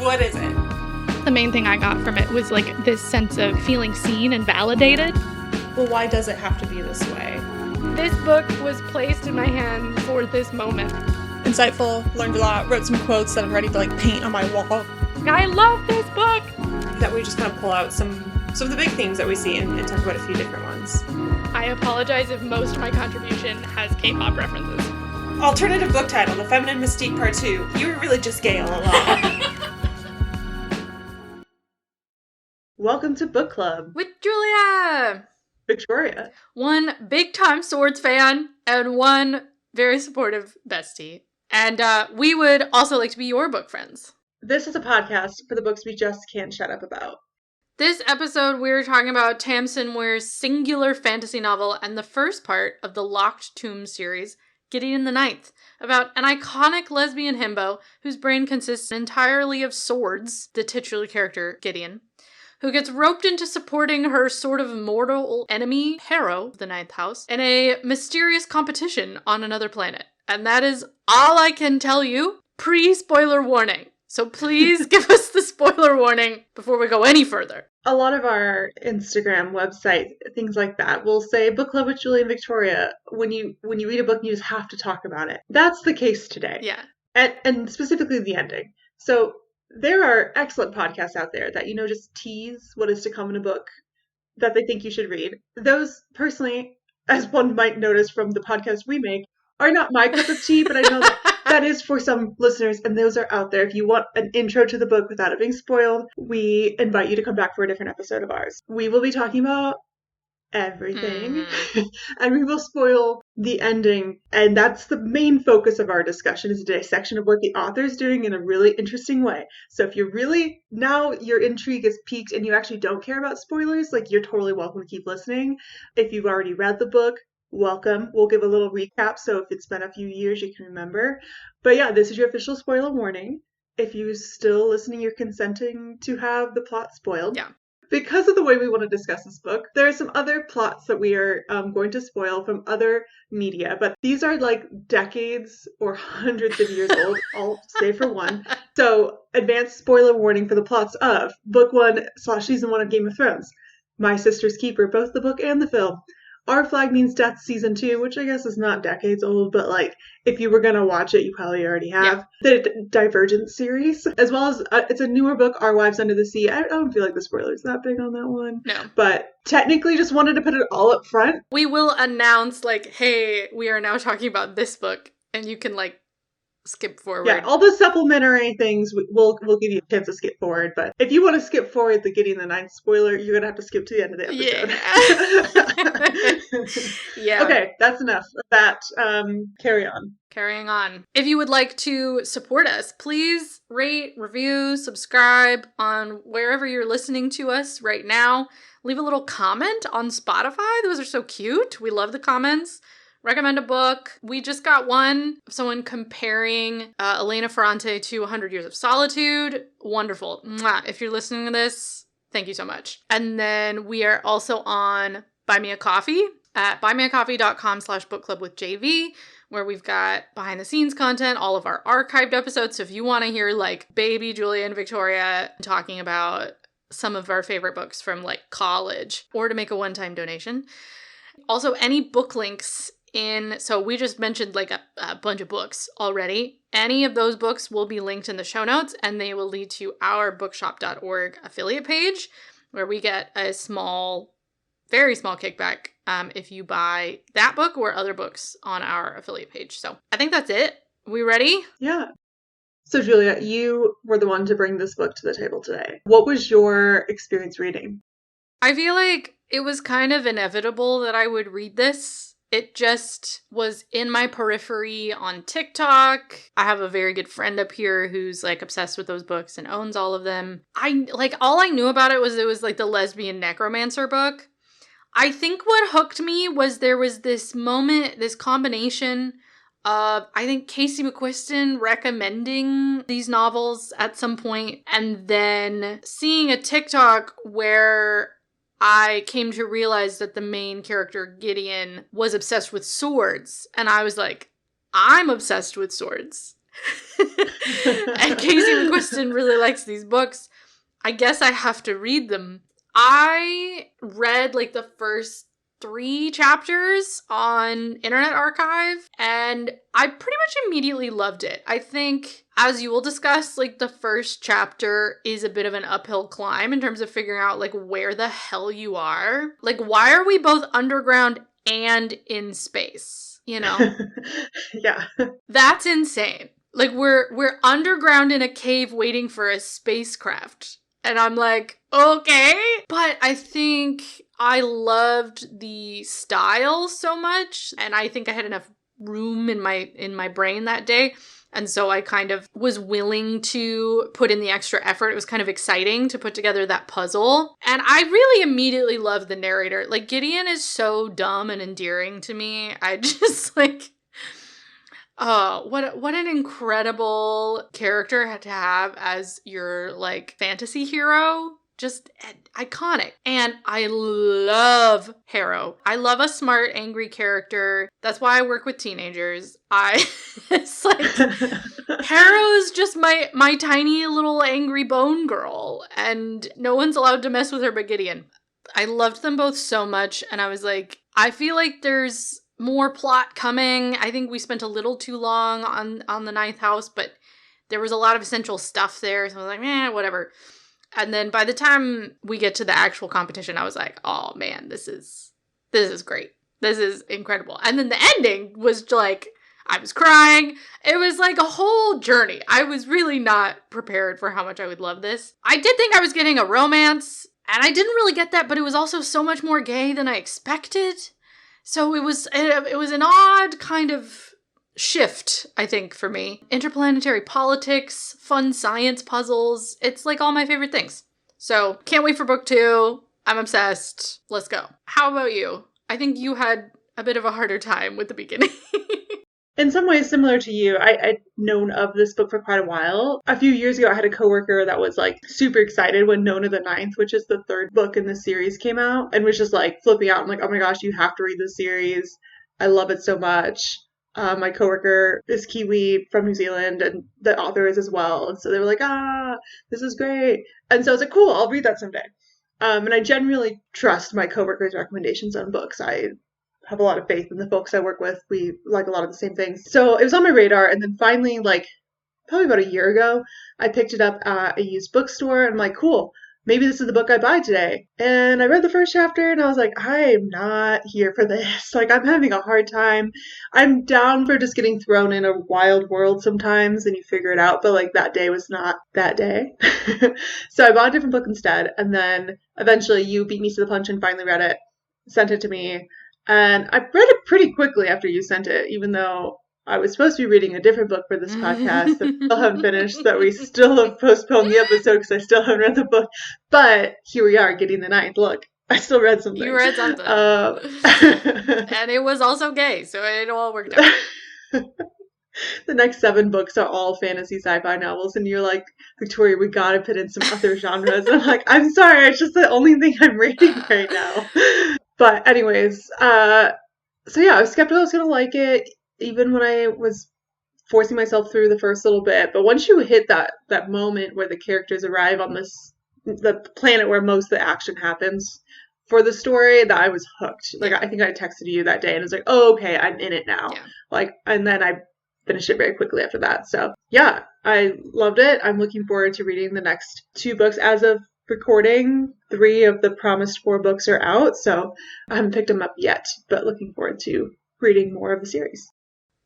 What is it? The main thing I got from it was like this sense of feeling seen and validated. Well, why does it have to be this way? This book was placed in my hand for this moment. Insightful, learned a lot, wrote some quotes that I'm ready to like paint on my wall. I love this book! That we just kind of pull out some of the big themes that we see and talk about a few different ones. I apologize if most of my contribution has K-pop references. Alternative book title, The Feminine Mystique Part 2. You were really just gay all along. Welcome to Book Club. With Julia! Victoria. One big-time Swords fan and one very supportive bestie. And we would also like to be your book friends. This is a podcast for the books we just can't shut up about. This episode, we're talking about Tamsyn Muir's singular fantasy novel and the first part of the Locked Tomb series, Gideon the Ninth, about an iconic lesbian himbo whose brain consists entirely of swords, the titular character, Gideon, who gets roped into supporting her sort of mortal enemy, Harrow, the Ninth House, in a mysterious competition on another planet. And that is all I can tell you, pre-spoiler warning. So please give us the spoiler warning before we go any further. A lot of our Instagram, website, things like that will say Book Club with Julie and Victoria. When you read a book, you just have to talk about it. That's the case today. Yeah. And specifically the ending. So there are excellent podcasts out there that, just tease what is to come in a book that they think you should read. Those, personally, as one might notice from the podcast we make, are not my cup of tea, but I know that is for some listeners, and those are out there. If you want an intro to the book without it being spoiled, we invite you to come back for a different episode of ours. We will be talking about everything, and we will spoil the ending, and that's the main focus of our discussion, is a dissection of what the author is doing in a really interesting way. So if now your intrigue is piqued and you actually don't care about spoilers, you're totally welcome to keep listening. If you've already read the book, welcome. We'll give a little recap, so if it's been a few years, you can remember. But yeah, this is your official spoiler warning. If you're still listening, you're consenting to have the plot spoiled. Yeah. Because of the way we want to discuss this book, there are some other plots that we are going to spoil from other media, but these are decades or hundreds of years old, I'll say for one. So, advanced spoiler warning for the plots of Book 1/Season 1 of Game of Thrones, My Sister's Keeper, both the book and the film, Our Flag Means Death Season 2, which I guess is not decades old, but if you were going to watch it, you probably already have. Yeah. The Divergent series, as well as it's a newer book, Our Wives Under the Sea. I don't feel like the spoiler's that big on that one. No. But technically just wanted to put it all up front. We will announce, hey, we are now talking about this book, and you can, skip forward. Yeah, all the supplementary things, we'll give you a chance to skip forward, but if you want to skip forward the Gideon the Ninth spoiler, you're going to have to skip to the end of the episode. Yeah. Okay, that's enough of that. Carry on. Carrying on. If you would like to support us, please rate, review, subscribe on wherever you're listening to us right now. Leave a little comment on Spotify. Those are so cute. We love the comments. Recommend a book. We just got one of someone comparing Elena Ferrante to 100 Years of Solitude. Wonderful. Mwah. If you're listening to this, thank you so much. And then we are also on Buy Me a Coffee at buymeacoffee.com/bookclubwithjv, where we've got behind the scenes content, all of our archived episodes. So if you want to hear baby Julia and Victoria talking about some of our favorite books from college, or to make a one-time donation. Also, any book links so we just mentioned a bunch of books already. Any of those books will be linked in the show notes, and they will lead to our bookshop.org affiliate page, where we get a very small kickback if you buy that book or other books on our affiliate page. So I think that's it. We ready? Yeah. So Julia, you were the one to bring this book to the table today. What was your experience reading? I feel like it was kind of inevitable that I would read this. It just was in my periphery on TikTok. I have a very good friend up here who's obsessed with those books and owns all of them. All I knew about it was the lesbian necromancer book. I think what hooked me was there was this moment, this combination of, I think, Casey McQuiston recommending these novels at some point, and then seeing a TikTok where I came to realize that the main character, Gideon, was obsessed with swords. And I was like, I'm obsessed with swords. And Casey McQuiston really likes these books. I guess I have to read them. I read like the first 3 chapters on Internet Archive, and I pretty much immediately loved it. I think, as you will discuss, like the first chapter is a bit of an uphill climb in terms of figuring out like where the hell you are. Like, why are we both underground and in space? You know? Yeah. That's insane. Like, we're underground in a cave waiting for a spacecraft. And I'm like, okay. But I think I loved the style so much, and I think I had enough room in my brain that day. And so I kind of was willing to put in the extra effort. It was kind of exciting to put together that puzzle. And I really immediately loved the narrator. Like, Gideon is so dumb and endearing to me. I just like... Oh, what an incredible character to have as your, like, fantasy hero. Just iconic. And I love Harrow. I love a smart, angry character. That's why I work with teenagers. It's like, Harrow is just my tiny little angry bone girl. And no one's allowed to mess with her but Gideon. I loved them both so much. And I was like, I feel like there's more plot coming. I think we spent a little too long on the Ninth House, but there was a lot of essential stuff there, so I was like, whatever. And then by the time we get to the actual competition, I was like, oh man, this is great. This is incredible. And then the ending was like, I was crying. It was like a whole journey. I was really not prepared for how much I would love this. I did think I was getting a romance, and I didn't really get that, but it was also so much more gay than I expected. So it was an odd kind of shift, I think, for me. Interplanetary politics, fun science puzzles. It's like all my favorite things. So can't wait for book 2. I'm obsessed. Let's go. How about you? I think you had a bit of a harder time with the beginning. In some ways, similar to you, I'd known of this book for quite a while. A few years ago, I had a coworker that was like super excited when Gideon the Ninth, which is the 3rd book in the series, came out, and was just like flipping out. I'm like, oh my gosh, you have to read this series. I love it so much. My coworker is Kiwi from New Zealand, and the author is as well. And so they were like, this is great. And so I was like, cool, I'll read that someday. And I generally trust my coworkers' recommendations on books. I have a lot of faith in the folks I work with. We like a lot of the same things. So it was on my radar. And then finally, like probably about a year ago, I picked it up at a used bookstore. And I'm like, cool, maybe this is the book I buy today. And I read the first chapter and I was like, I'm not here for this. Like, I'm having a hard time. I'm down for just getting thrown in a wild world sometimes and you figure it out. But like that day was not that day. So I bought a different book instead. And then eventually you beat me to the punch and finally read it, sent it to me. And I read it pretty quickly after you sent it, even though I was supposed to be reading a different book for this podcast that I still haven't finished, that we still have postponed the episode because I still haven't read the book. But here we are, Gideon the Ninth. Look, I still read something. You read something. And it was also gay, so it all worked out. The next 7 books are all fantasy sci-fi novels, and you're like, Victoria, we gotta put in some other genres. And I'm like, I'm sorry, it's just the only thing I'm reading right now. But anyways, so yeah, I was skeptical I was going to like it, even when I was forcing myself through the first little bit. But once you hit that moment where the characters arrive on the planet where most of the action happens for the story, that I was hooked. Like, I think I texted you that day and it was like, oh, okay, I'm in it now. Yeah. Like, and then I finished it very quickly after that. So yeah, I loved it. I'm looking forward to reading the next 2 books. As of recording, 3 of the promised 4 books are out, so I haven't picked them up yet, but looking forward to reading more of the series.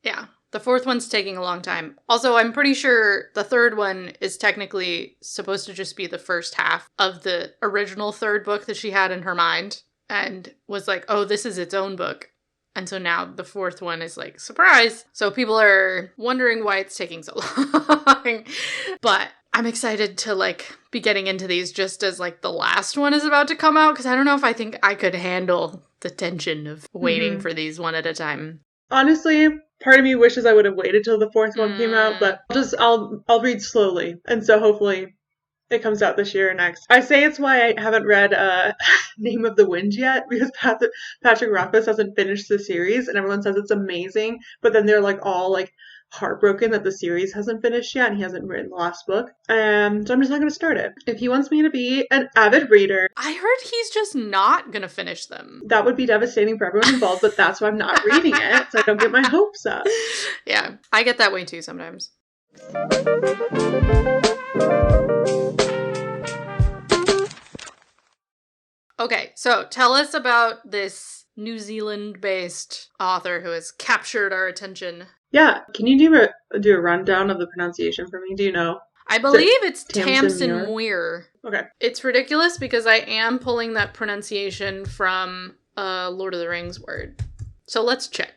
Yeah, the 4th one's taking a long time. Also, I'm pretty sure the 3rd one is technically supposed to just be the first half of the original 3rd book that she had in her mind, and was like, oh, this is its own book. And so now the 4th one is like, surprise! So people are wondering why it's taking so long. But I'm excited to like be getting into these just as like the last one is about to come out, because I don't know if I think I could handle the tension of waiting for these one at a time. Honestly, part of me wishes I would have waited till the 4th one came out, but I'll read slowly, and so hopefully it comes out this year or next. I say it's why I haven't read Name of the Wind yet, because Patrick Rothfuss hasn't finished the series, and everyone says it's amazing, but then they're like all like, heartbroken that the series hasn't finished yet and he hasn't written the last book. And so I'm just not going to start it. If he wants me to be an avid reader, I heard he's just not going to finish them. that would be devastating for everyone involved, but that's why I'm not reading it, so I don't get my hopes up. Yeah, I get that way too sometimes. Okay, so tell us about this New Zealand-based author who has captured our attention. Yeah, can you do a rundown of the pronunciation for me? Do you know? I believe it's Tamsyn Muir. Okay. It's ridiculous because I am pulling that pronunciation from a Lord of the Rings word. So let's check.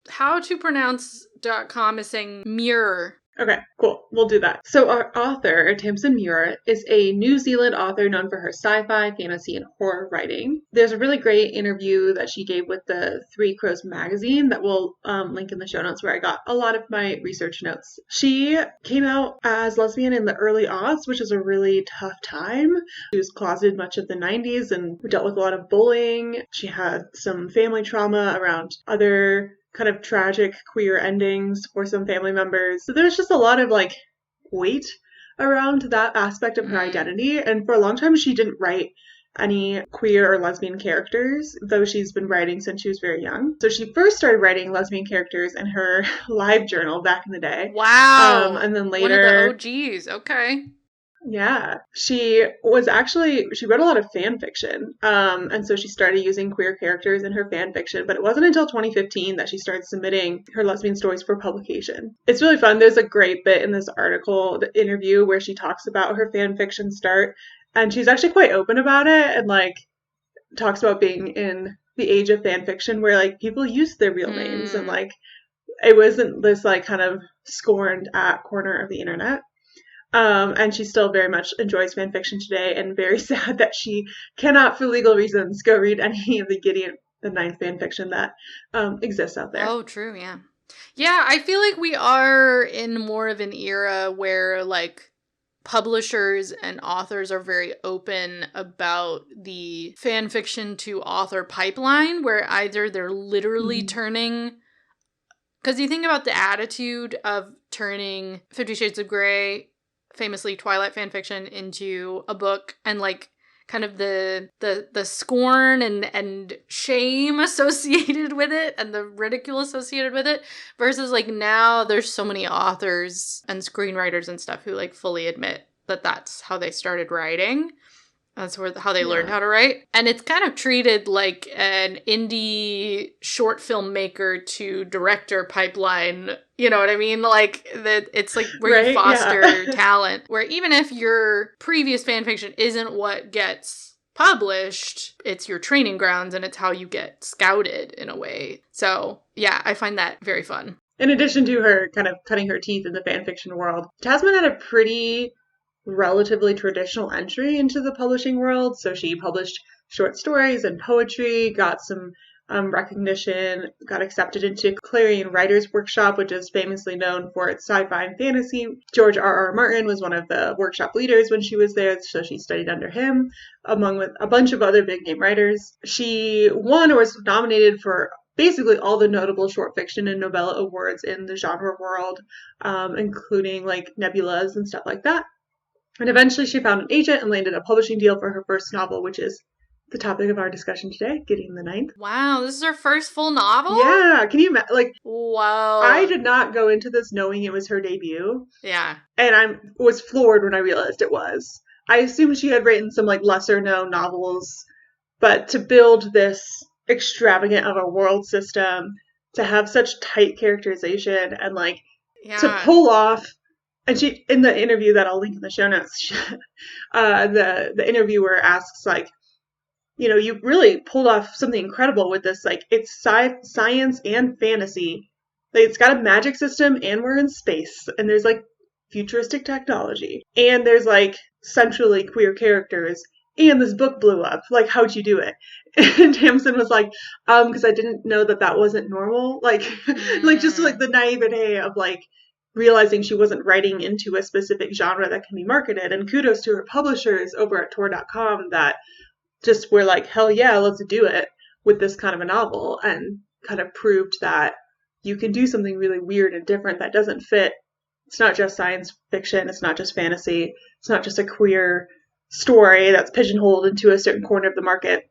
Howtopronounce.com is saying Muir. Okay, cool. We'll do that. So our author, Tamsyn Muir, is a New Zealand author known for her sci-fi, fantasy, and horror writing. There's a really great interview that she gave with the Three Crows magazine that we'll link in the show notes where I got a lot of my research notes. She came out as lesbian in the early aughts, which is a really tough time. She was closeted much of the 90s and dealt with a lot of bullying. She had some family trauma around other kind of tragic queer endings for some family members. So there's just a lot of like weight around that aspect of her identity. And for a long time, she didn't write any queer or lesbian characters, though she's been writing since she was very young. So she first started writing lesbian characters in her live journal back in the day. Wow. And then later... One of the OGs. Okay. Yeah, she wrote a lot of fan fiction, and so she started using queer characters in her fan fiction, but it wasn't until 2015 that she started submitting her lesbian stories for publication. It's really fun. There's a great bit in this article, the interview, where she talks about her fan fiction start, and she's actually quite open about it, and like talks about being in the age of fan fiction where like people use their real names, and like it wasn't this like kind of scorned at corner of the internet. And she still very much enjoys fan fiction today, and very sad that she cannot, for legal reasons, go read any of the Gideon the Ninth fan fiction that exists out there. Oh, true, yeah. Yeah, I feel like we are in more of an era where, like, publishers and authors are very open about the fan fiction to author pipeline, where either they're literally turning... Because you think about the attitude of turning 50 Shades of Grey, famously Twilight fanfiction, into a book, and like kind of the scorn and shame associated with it and the ridicule associated with it, versus like now there's so many authors and screenwriters and stuff who like fully admit that that's how they started writing. That's how they learned how to write. And it's kind of treated like an indie short filmmaker to director pipeline. You know what I mean? Like, it's like where you foster talent. Where even if your previous fanfiction isn't what gets published, it's your training grounds and it's how you get scouted in a way. So, yeah, I find that very fun. In addition to her kind of cutting her teeth in the fanfiction world, Tamsyn had a pretty... relatively traditional entry into the publishing world. So she published short stories and poetry, got some recognition, got accepted into Clarion Writers Workshop, which is famously known for its sci-fi and fantasy. George R.R. Martin was one of the workshop leaders when she was there, so she studied under him, along with a bunch of other big-name writers. She won or was nominated for basically all the notable short fiction and novella awards in the genre world, including like Nebulas and stuff like that. And eventually she found an agent and landed a publishing deal for her first novel, which is the topic of our discussion today, Gideon the Ninth. Wow, this is her first full novel? Yeah, can you imagine? Like, wow. I did not go into this knowing it was her debut. Yeah. And I was floored when I realized it was. I assumed she had written some, like, lesser-known novels, but to build this extravagant of a world system, to have such tight characterization, and, like, to pull off... And she, in the interview that I'll link in the show notes, the interviewer asks, like, you know, you really pulled off something incredible with this. Like, it's science and fantasy. Like, it's got a magic system, and we're in space. And there's, like, futuristic technology. And there's, like, centrally queer characters. And this book blew up. Like, how'd you do it? And Tamsyn was like, because I didn't know that wasn't normal. Like, like, just, like, the naivete of, like, realizing she wasn't writing into a specific genre that can be marketed. And kudos to her publishers over at Tor.com that just were like, hell yeah, let's do it with this kind of a novel. And kind of proved that you can do something really weird and different that doesn't fit. It's not just science fiction. It's not just fantasy. It's not just a queer story that's pigeonholed into a certain corner of the market,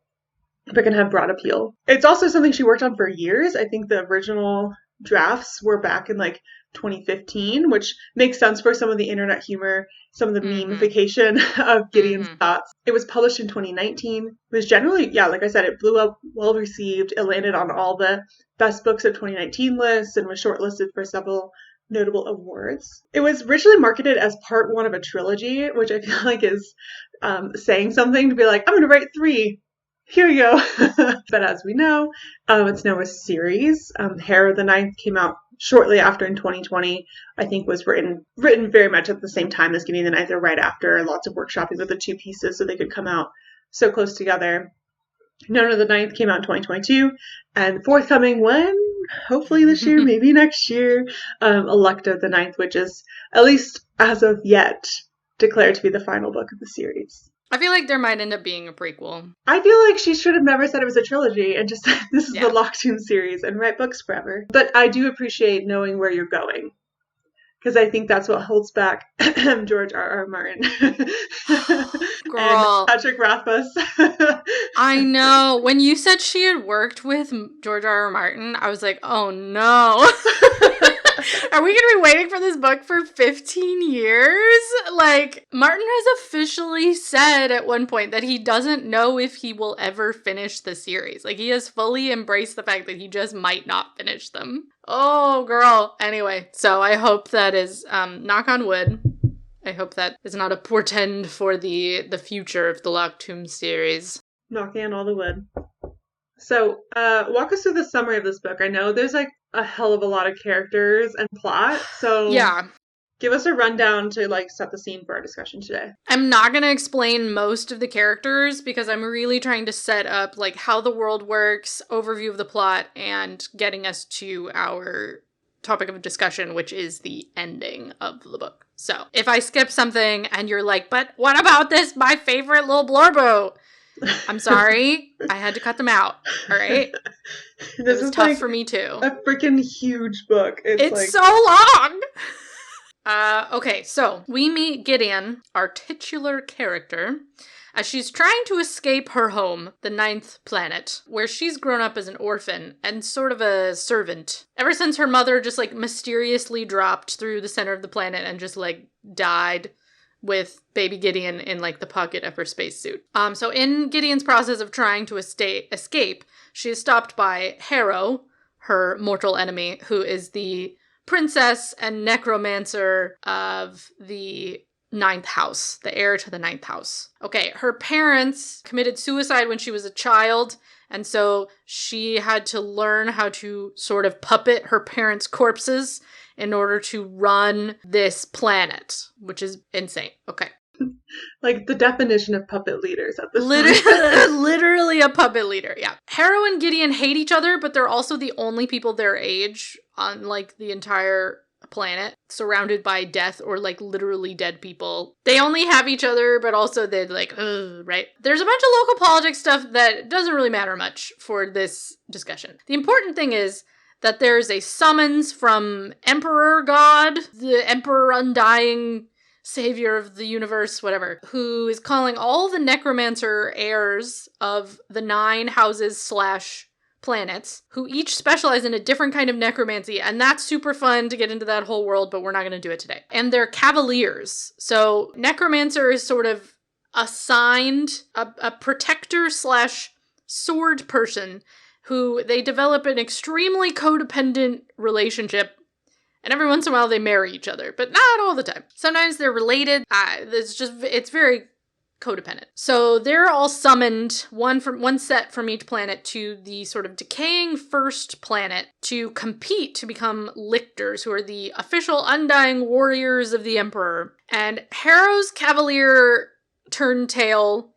but can have broad appeal. It's also something she worked on for years. I think the original drafts were back in like 2015, which makes sense for some of the internet humor, some of the memification of Gideon's thoughts. It was published in 2019. It was generally, like I said, it blew up, well received. It landed on all the best books of 2019 lists and was shortlisted for several notable awards. It was originally marketed as part one of a trilogy, which I feel like is saying something, to be like, I'm going to write 3. Here you go. But as we know, it's now a series. Harrow the Ninth came out shortly after in 2020. I think was written very much at the same time as Gideon the Ninth, or right after. Lots of workshopping with the 2 pieces so they could come out so close together. Nona the Ninth came out in 2022, and forthcoming when? Hopefully this year, maybe next year, Electa the Ninth, which is, at least as of yet, declared to be the final book of the series. I feel like there might end up being a prequel. I feel like she should have never said it was a trilogy and just said this is the Locked series and write books forever. But I do appreciate knowing where you're going, because I think that's what holds back George R.R. Martin. Girl. And Patrick Rothfuss. I know. When you said she had worked with George R.R. Martin, I was like, oh no. Are we going to be waiting for this book for 15 years? Like, Martin has officially said at one point that he doesn't know if he will ever finish the series. Like, he has fully embraced the fact that he just might not finish them. Oh, girl. Anyway, so I hope that is, knock on wood, I hope that is not a portend for the future of the Locked series. Knocking on all the wood. So, walk us through the summary of this book. I know there's like a hell of a lot of characters and plot, so give us a rundown to like set the scene for our discussion today. I'm not going to explain most of the characters because I'm really trying to set up like how the world works, overview of the plot, and getting us to our topic of discussion, which is the ending of the book. So, if I skip something and you're like, but what about this, my favorite little blurbo? I'm sorry, I had to cut them out, all right? This was tough for me, too. A freaking huge book. It's like... so long! Okay, so we meet Gideon, our titular character, as she's trying to escape her home, the 9th planet, where she's grown up as an orphan and sort of a servant. Ever since her mother just, like, mysteriously dropped through the center of the planet and just, like, died with baby Gideon in, like, the pocket of her spacesuit. So in Gideon's process of trying to escape, she is stopped by Harrow, her mortal enemy, who is the princess and necromancer of the 9th house, the heir to the 9th house. Okay, her parents committed suicide when she was a child, and so she had to learn how to sort of puppet her parents' corpses in order to run this planet, which is insane. Okay. Like the definition of puppet leaders at this point. Literally a puppet leader, yeah. Harrow and Gideon hate each other, but they're also the only people their age on, like, the entire planet, surrounded by death or, like, literally dead people. They only have each other, but also they're like, ugh, right? There's a bunch of local politics stuff that doesn't really matter much for this discussion. The important thing is that there's a summons from Emperor God, the Emperor Undying savior of the universe, whatever, who is calling all the necromancer heirs of the 9 houses / planets, who each specialize in a different kind of necromancy, and that's super fun to get into that whole world, but we're not going to do it today. And they're cavaliers. So necromancer is sort of assigned a protector / sword person who they develop an extremely codependent relationship. And every once in a while they marry each other, but not all the time. Sometimes they're related. It's very codependent. So they're all summoned, one set from each planet, to the sort of decaying first planet to compete to become lictors, who are the official undying warriors of the Emperor. And Harrow's cavalier turned tail.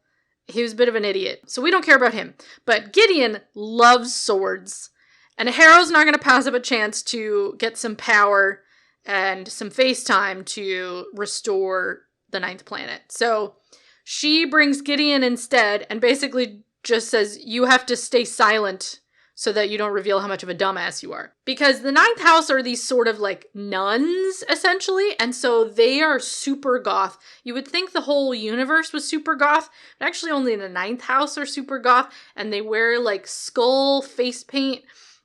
He was a bit of an idiot, so we don't care about him. But Gideon loves swords. And Harrow's not going to pass up a chance to get some power and some face time to restore the 9th planet. So she brings Gideon instead and basically just says, you have to stay silent so that you don't reveal how much of a dumbass you are. Because the ninth house are these sort of like nuns, essentially, and so they are super goth. You would think the whole universe was super goth, but actually only the ninth house are super goth, and they wear like skull face paint,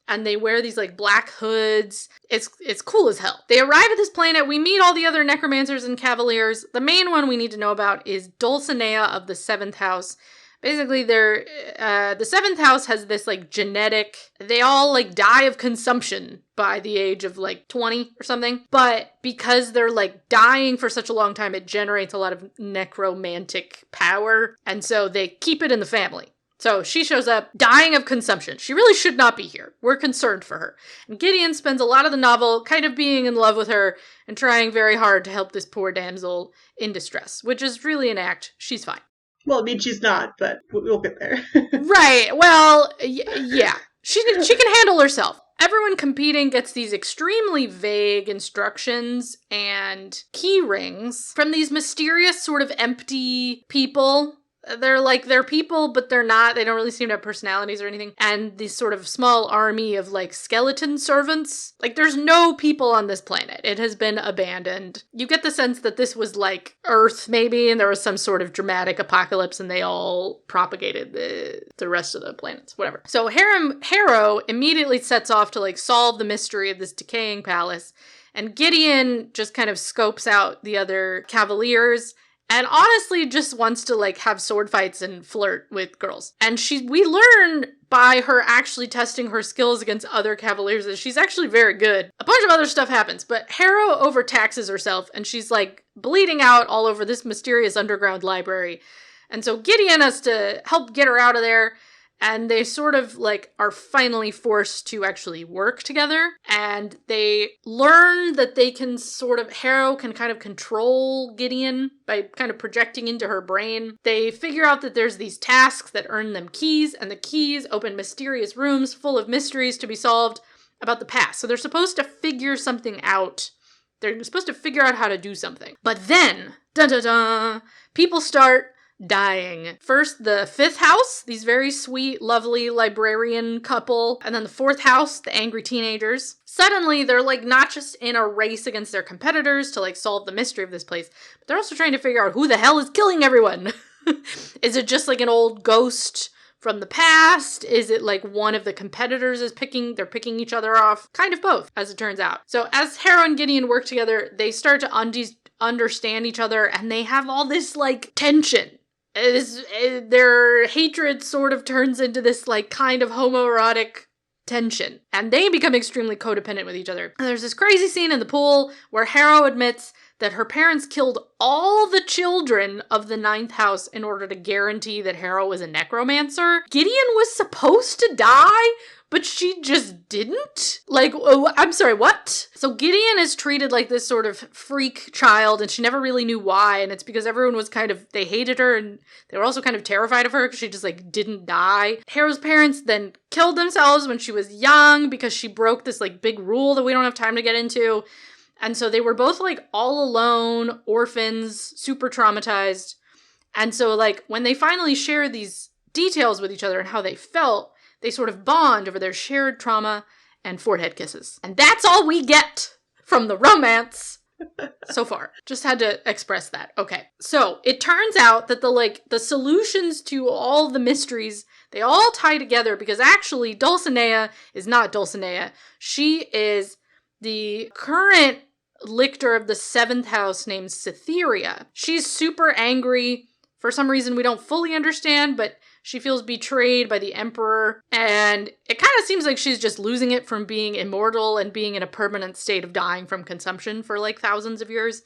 and they wear these like black hoods. It's cool as hell. They arrive at this planet. We meet all the other necromancers and cavaliers. The main one we need to know about is Dulcinea of the seventh house. Basically, the seventh house has this like genetic, they all like die of consumption by the age of like 20 or something. But because they're like dying for such a long time, it generates a lot of necromantic power. And so they keep it in the family. So she shows up dying of consumption. She really should not be here. We're concerned for her. And Gideon spends a lot of the novel kind of being in love with her and trying very hard to help this poor damsel in distress, which is really an act. She's fine. Well, I mean, she's not, but we'll get there. Right. Well, yeah. She can handle herself. Everyone competing gets these extremely vague instructions and key rings from these mysterious sort of empty people. They're people, but they're not. They don't really seem to have personalities or anything. And this sort of small army of like skeleton servants. Like there's no people on this planet. It has been abandoned. You get the sense that this was like Earth maybe, and there was some sort of dramatic apocalypse and they all propagated the rest of the planets, whatever. So Harrow immediately sets off to like solve the mystery of this decaying palace. And Gideon just kind of scopes out the other cavaliers and honestly just wants to like have sword fights and flirt with girls. And we learn by her actually testing her skills against other cavaliers that she's actually very good. A bunch of other stuff happens, but Harrow overtaxes herself and she's like bleeding out all over this mysterious underground library. And so Gideon has to help get her out of there. And they sort of like are finally forced to actually work together. And they learn that they can Harrow can kind of control Gideon by kind of projecting into her brain. They figure out that there's these tasks that earn them keys, and the keys open mysterious rooms full of mysteries to be solved about the past. So they're supposed to figure something out. They're supposed to figure out how to do something. But then, dun-dun-dun, people start dying. First, the fifth house, these very sweet, lovely librarian couple, and then the fourth house, the angry teenagers. Suddenly, they're like not just in a race against their competitors to like solve the mystery of this place, but they're also trying to figure out who the hell is killing everyone. Is it just like an old ghost from the past? Is it like one of the competitors they're picking each other off? Kind of both, as it turns out. So as Harrow and Gideon work together, they start to understand each other, and they have all this like tension. Their hatred sort of turns into this like kind of homoerotic tension, and they become extremely codependent with each other. And there's this crazy scene in the pool where Harrow admits that her parents killed all the children of the ninth house in order to guarantee that Harrow was a necromancer. Gideon was supposed to die, but she just didn't? Like, oh, I'm sorry, what? So Gideon is treated like this sort of freak child, and she never really knew why, and it's because everyone was they hated her, and they were also kind of terrified of her because she just, like, didn't die. Harrow's parents then killed themselves when she was young because she broke this, like, big rule that we don't have time to get into. And so they were both, like, all alone, orphans, super traumatized. And so, like, when they finally share these details with each other and how they felt, they sort of bond over their shared trauma and forehead kisses. And that's all we get from the romance so far. Just had to express that. Okay. So it turns out that the solutions to all the mysteries, they all tie together because actually Dulcinea is not Dulcinea. She is the current lictor of the seventh house named Cytherea. She's super angry for some reason we don't fully understand, but she feels betrayed by the emperor, and it kind of seems like she's just losing it from being immortal and being in a permanent state of dying from consumption for like thousands of years.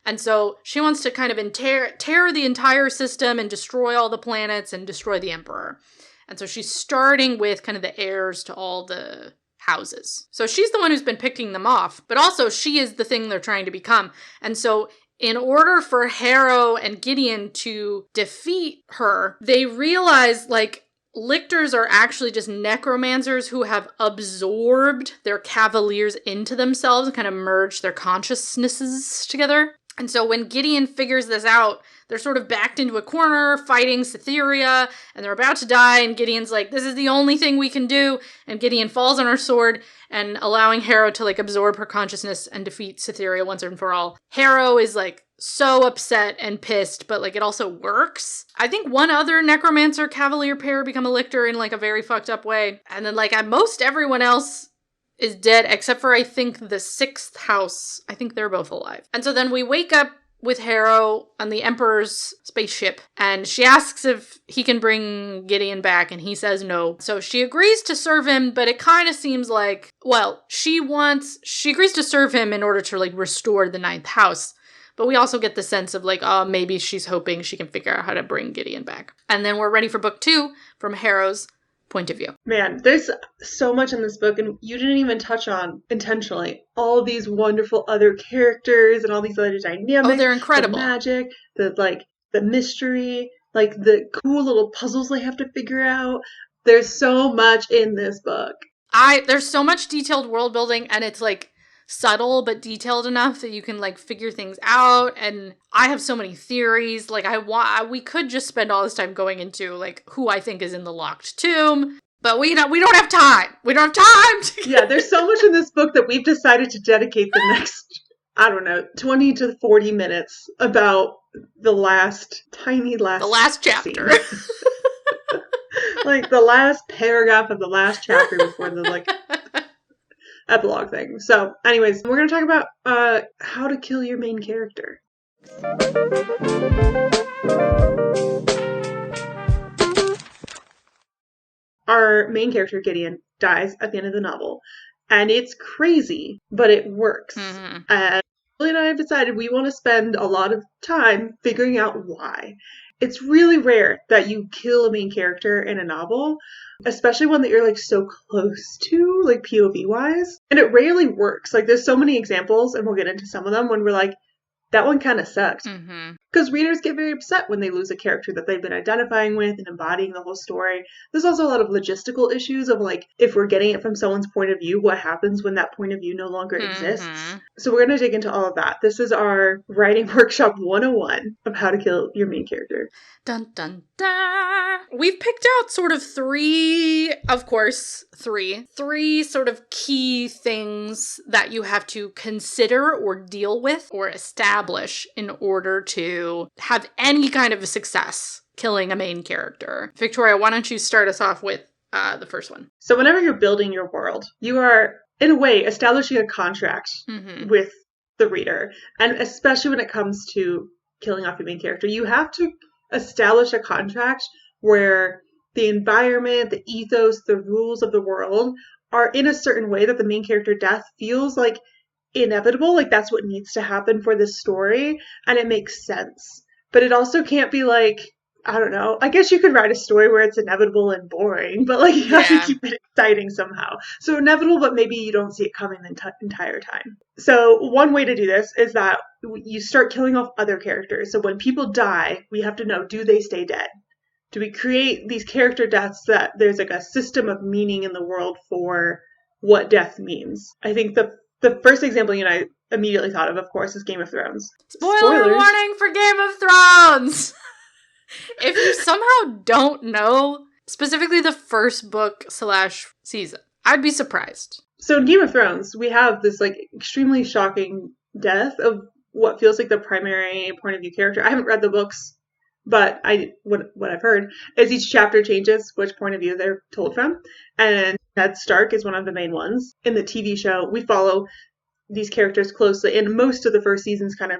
And so she wants to kind of tear the entire system and destroy all the planets and destroy the emperor. And so she's starting with kind of the heirs to all the houses. So she's the one who's been picking them off, but also she is the thing they're trying to become. And so in order for Harrow and Gideon to defeat her, they realize, like, lictors are actually just necromancers who have absorbed their cavaliers into themselves and kind of merged their consciousnesses together. And so when Gideon figures this out, They're sort of backed into a corner fighting Cytheria, and they're about to die, and Gideon's like, this is the only thing we can do, and Gideon falls on her sword, and allowing Harrow to, like, absorb her consciousness and defeat Cytheria once and for all. Harrow is, like, so upset and pissed, but, like, it also works. I think one other necromancer cavalier pair become a lictor in, like, a very fucked up way, and then, like, at most everyone else is dead, except for, I think, the 6th house. I think they're both alive. And so then we wake up with Harrow on the Emperor's spaceship, and she asks if he can bring Gideon back, and he says no. So she agrees to serve him, but it kind of seems like, well, she agrees to serve him in order to, like, restore the 9th house. But we also get the sense of, like, oh, maybe she's hoping she can figure out how to bring Gideon back. And then we're ready for book 2 from Harrow's point of view. Man, there's so much in this book, and you didn't even touch on, intentionally, all these wonderful other characters and all these other dynamics. Oh, they're incredible. The magic, the mystery, like, the cool little puzzles they have to figure out. There's so much in this book. There's so much detailed world building, and it's, like, subtle but detailed enough that you can, like, figure things out, and I have so many theories. Like, we could just spend all this time going into, like, who I think is in the locked tomb, but we don't have time. We don't have time. Yeah, there's so much in this book that we've decided to dedicate the next, I don't know, 20 to 40 minutes about the last chapter. Like, the last paragraph of the last chapter before the, like, epilogue thing. So, anyways, we're going to talk about how to kill your main character. Our main character, Gideon, dies at the end of the novel. And it's crazy, but it works. Mm-hmm. And Lily and I have decided we want to spend a lot of time figuring out why. It's really rare that you kill a main character in a novel, especially one that you're, like, so close to, like, POV-wise. And it rarely works. Like, there's so many examples, and we'll get into some of them, when we're like, that one kind of sucked. Because readers get very upset when they lose a character that they've been identifying with and embodying the whole story. There's also a lot of logistical issues of, like, if we're getting it from someone's point of view, what happens when that point of view no longer exists? So we're going to dig into all of that. This is our writing workshop 101 of how to kill your main character. Dun, dun, dun. We've picked out sort of three sort of key things that you have to consider or deal with or establish in order to have any kind of a success killing a main character. Victoria, why don't you start us off with the first one? So whenever you're building your world, you are, in a way, establishing a contract with the reader. And especially when it comes to killing off your main character, you have to establish a contract where the environment, the ethos, the rules of the world are in a certain way that the main character death feels like inevitable, like that's what needs to happen for this story, and it makes sense. But it also can't be like, I don't know, I guess you could write a story where it's inevitable and boring, but like you have to keep it exciting somehow. So inevitable, but maybe you don't see it coming the entire time. So one way to do this is that you start killing off other characters. So when people die, we have to know, do they stay dead? Do we create these character deaths that there's like a system of meaning in the world for what death means? I think the first example you and I immediately thought of course, is Game of Thrones. Spoiler warning for Game of Thrones! If you somehow don't know, specifically the first book / season, I'd be surprised. So in Game of Thrones, we have this like extremely shocking death of what feels like the primary point of view character. I haven't read the books, but what I've heard is each chapter changes which point of view they're told from. And Ned Stark is one of the main ones. In the TV show, we follow these characters closely, and most of the first season's kind of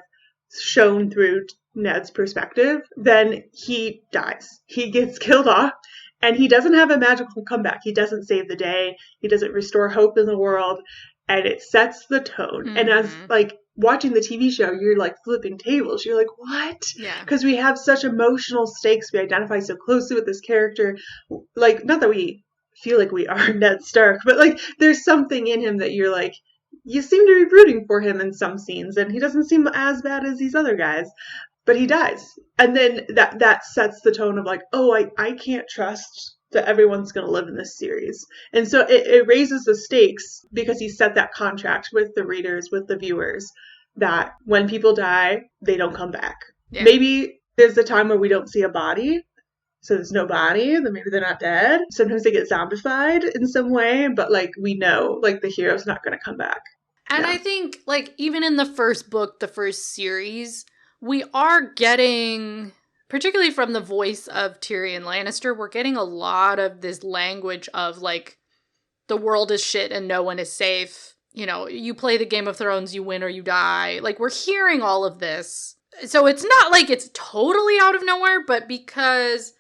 shown through Ned's perspective. Then he dies. He gets killed off, and he doesn't have a magical comeback. He doesn't save the day. He doesn't restore hope in the world, and it sets the tone. And as like watching the TV show, you're like flipping tables. You're like, what? Yeah. Because we have such emotional stakes. We identify so closely with this character. Like, not that we feel like we are Ned Stark, but like there's something in him that you're like, you seem to be rooting for him in some scenes, and he doesn't seem as bad as these other guys. But he dies. And then that sets the tone of like, oh, I can't trust that everyone's going to live in this series. And so it raises the stakes because he set that contract with the readers, with the viewers, that when people die, they don't come back. Yeah. Maybe there's a time where we don't see a body. So there's no body, then maybe they're not dead. Sometimes they get zombified in some way, but like we know like the hero's not going to come back. And I think like even in the first book, the first series, we are getting, particularly from the voice of Tyrion Lannister, we're getting a lot of this language of like the world is shit and no one is safe. You know, you play the Game of Thrones, you win or you die. Like we're hearing all of this. So it's not like it's totally out of nowhere, but because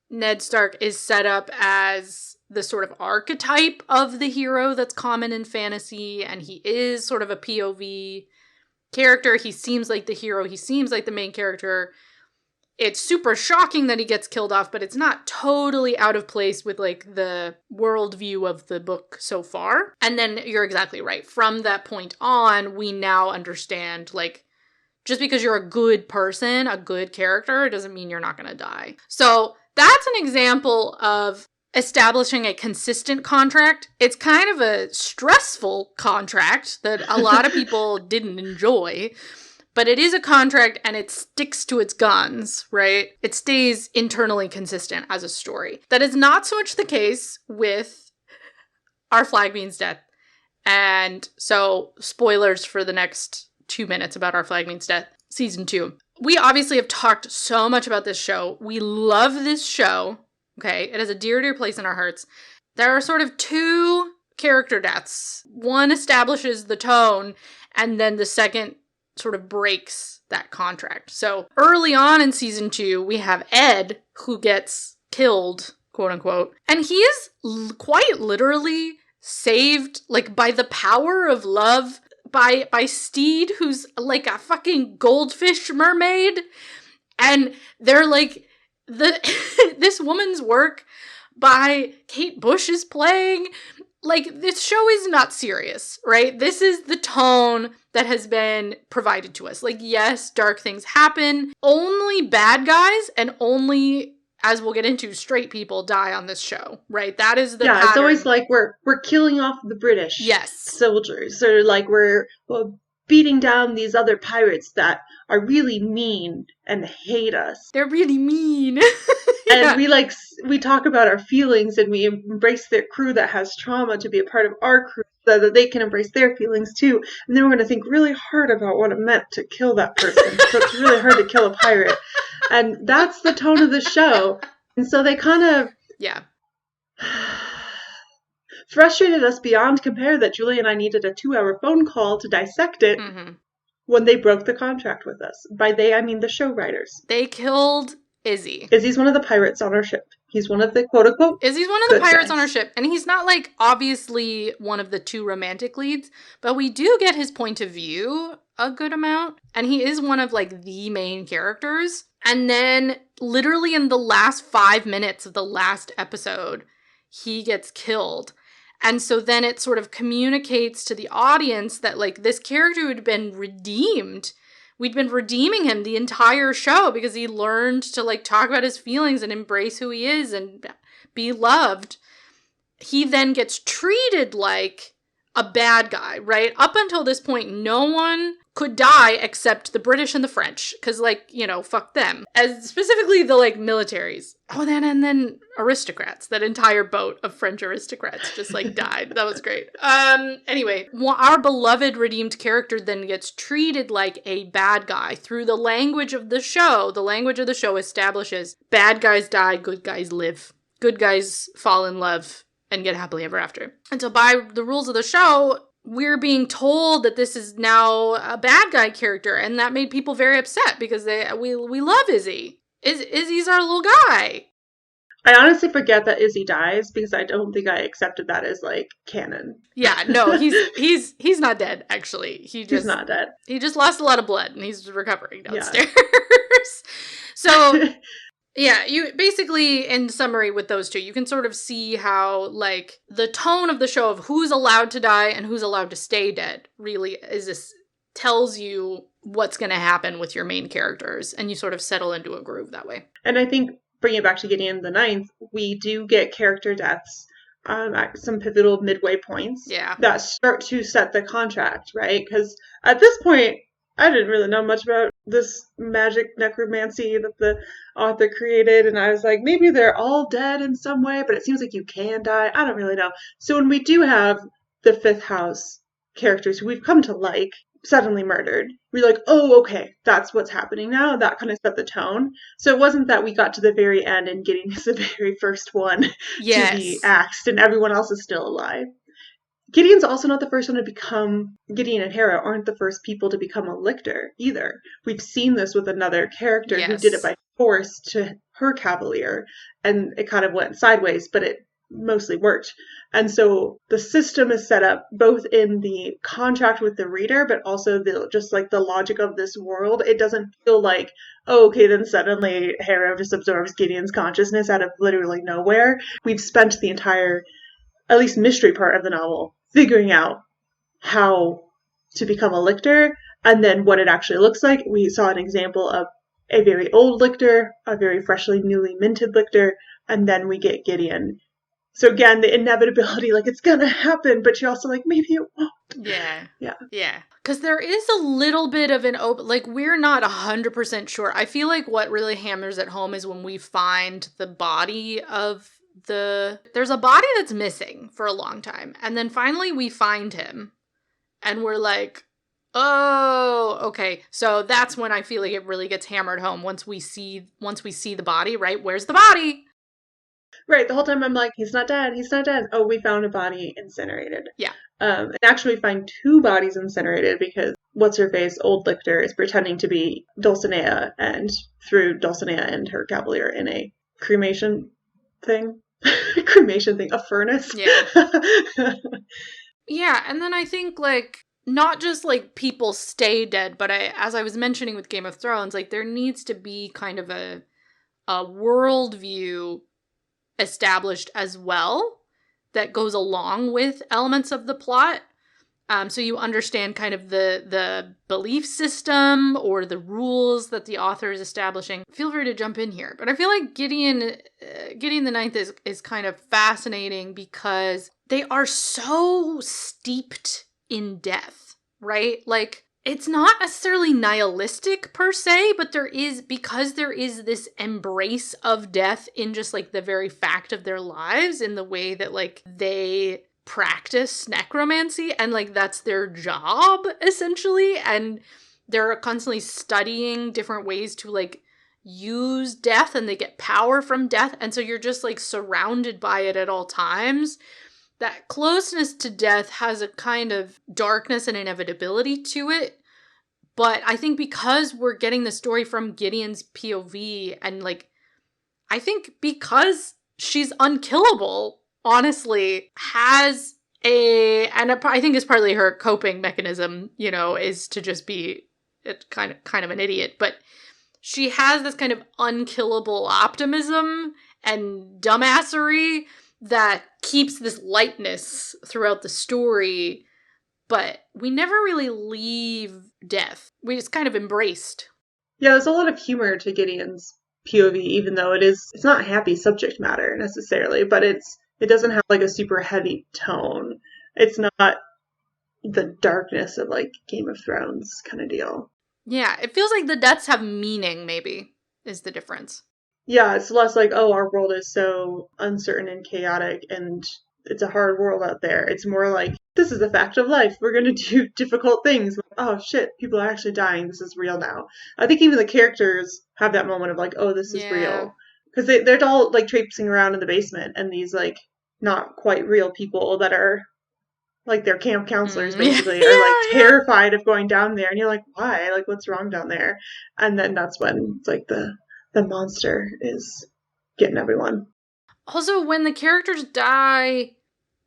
Ned Stark is set up as the sort of archetype of the hero that's common in fantasy, and he is sort of a POV character. He seems like the hero. He seems like the main character. It's super shocking that he gets killed off, but it's not totally out of place with like the worldview of the book so far. And then you're exactly right. From that point on, we now understand like just because you're a good person, a good character, it doesn't mean you're not going to die. So that's an example of establishing a consistent contract. It's kind of a stressful contract that a lot of people didn't enjoy, but it is a contract and it sticks to its guns, right? It stays internally consistent as a story. That is not so much the case with our Flagbean's death. And so, spoilers for the next 2 minutes about our Flagbean's death, season 2. We obviously have talked so much about this show. We love this show. Okay, it has a dear, dear place in our hearts. There are sort of 2 character deaths. One establishes the tone, and then the second sort of breaks that contract. So early on in season 2, we have Ed, who gets killed, quote unquote, and he is quite literally saved, like, by the power of love, by Steed, who's like a fucking goldfish mermaid, and they're like, this woman's work by Kate Bush is playing. Like, this show is not serious, right? This is the tone that has been provided to us. Like, yes, dark things happen. Only bad guys and only, as we'll get into, straight people die on this show, right? That is the pattern. It's always like we're killing off the British soldiers, or like we're beating down these other pirates that are really mean and hate us. They're really mean. And we talk about our feelings and we embrace their crew that has trauma to be a part of our crew so that they can embrace their feelings too. And then we're going to think really hard about what it meant to kill that person. So it's really hard to kill a pirate. And that's the tone of the show. And so they kind of frustrated us beyond compare that Julie and I needed a 2-hour phone call to dissect it when they broke the contract with us. By they, I mean the show writers. They killed Izzy. Izzy's one of the pirates on our ship. He's one of the quote-unquote Izzy's one of the pirates on our ship. And he's not, like, obviously one of the 2 romantic leads, but we do get his point of view a good amount. And he is one of, like, the main characters. And then, literally in the last 5 minutes of the last episode, he gets killed. And so then it sort of communicates to the audience that, like, this character had been redeemed. We'd been redeeming him the entire show because he learned to, like, talk about his feelings and embrace who he is and be loved. He then gets treated like a bad guy, right? Up until this point, no one could die except the British and the French, because, like, you know, fuck them. As specifically the, like, militaries. Oh, and then aristocrats. That entire boat of French aristocrats just, like, died. That was great. Anyway, our beloved redeemed character then gets treated like a bad guy through the language of the show. The language of the show establishes bad guys die, good guys live. Good guys fall in love and get happily ever after. And so by the rules of the show, we're being told that this is now a bad guy character, and that made people very upset because we love Izzy. Izzy's our little guy. I honestly forget that Izzy dies because I don't think I accepted that as, like, canon. Yeah, no, he's not dead, actually. He's not dead. He just lost a lot of blood and he's recovering downstairs. Yeah. So yeah, you basically, in summary with those 2, you can sort of see how, like, the tone of the show of who's allowed to die and who's allowed to stay dead really tells you what's going to happen with your main characters, and you sort of settle into a groove that way. And I think, bringing it back to Gideon the Ninth, we do get character deaths at some pivotal midway points that start to set the contract, right? Because at this point, I didn't really know much about this magic necromancy that the author created, and I was like, maybe they're all dead in some way, but it seems like you can die. I don't really know. So when we do have the fifth house characters who we've come to like suddenly murdered, we're like, oh, okay, that's what's happening now. That kind of set the tone. So it wasn't that we got to the very end and Gideon is the very first one to be axed and everyone else is still alive. Gideon's also not the first one to become, Gideon and Hera aren't the first people to become a lictor either. We've seen this with another character who did it by force to her cavalier, and it kind of went sideways, but it mostly worked. And so the system is set up both in the contract with the reader, but also just like the logic of this world. It doesn't feel like, oh, okay, then suddenly Hera just absorbs Gideon's consciousness out of literally nowhere. We've spent the entire, at least mystery part of the novel, figuring out how to become a lictor and then what it actually looks like. We saw an example of a very old lictor, a very freshly, newly minted lictor, and then we get Gideon. So again, the inevitability, like it's gonna happen, but you're also like, maybe it won't. Yeah. Because there is a little bit of an open, like we're not 100% sure. I feel like what really hammers it home is when we find the body of there's a body that's missing for a long time, and then finally we find him and we're like, oh, okay. So that's when I feel like it really gets hammered home once we see the body, right? Where's the body? Right, the whole time I'm like, he's not dead. Oh, we found a body incinerated. Yeah. And actually we find two bodies incinerated because what's-her-face, old lictor, is pretending to be Dulcinea and threw Dulcinea and her cavalier in a cremation thing, a furnace. Yeah. Yeah, and then I think, like, not just, like, people stay dead, but as I was mentioning with Game of Thrones, like, there needs to be kind of a worldview established as well that goes along with elements of the plot. So you understand kind of the belief system or the rules that the author is establishing. Feel free to jump in here. But I feel like Gideon the Ninth is kind of fascinating because they are so steeped in death, right? Like, it's not necessarily nihilistic per se, but because there is this embrace of death in just like the very fact of their lives, in the way that like they practice necromancy and like that's their job essentially, and they're constantly studying different ways to like use death, and they get power from death, and so you're just like surrounded by it at all times. That closeness to death has a kind of darkness and inevitability to it. But I think because we're getting the story from Gideon's POV, and like, I think because she's unkillable, honestly, has and I think it's partly her coping mechanism, you know, is to just be kind of an idiot. But she has this kind of unkillable optimism and dumbassery that keeps this lightness throughout the story, but we never really leave death. We just kind of embraced. Yeah, there's a lot of humor to Gideon's POV, even though it's not happy subject matter necessarily, but it doesn't have like a super heavy tone. It's not the darkness of like Game of Thrones kind of deal. Yeah, it feels like the deaths have meaning, maybe, is the difference. Yeah, it's less like, oh, our world is so uncertain and chaotic and it's a hard world out there. It's more like, this is the fact of life. We're going to do difficult things. Oh, shit, people are actually dying. This is real now. I think even the characters have that moment of like, oh, this is real. Because they're all like traipsing around in the basement, and these like not quite real people that are like their camp counselors basically are like terrified of going down there. And you're like, why? Like, what's wrong down there? And then that's when it's like the monster is getting everyone. Also, when the characters die,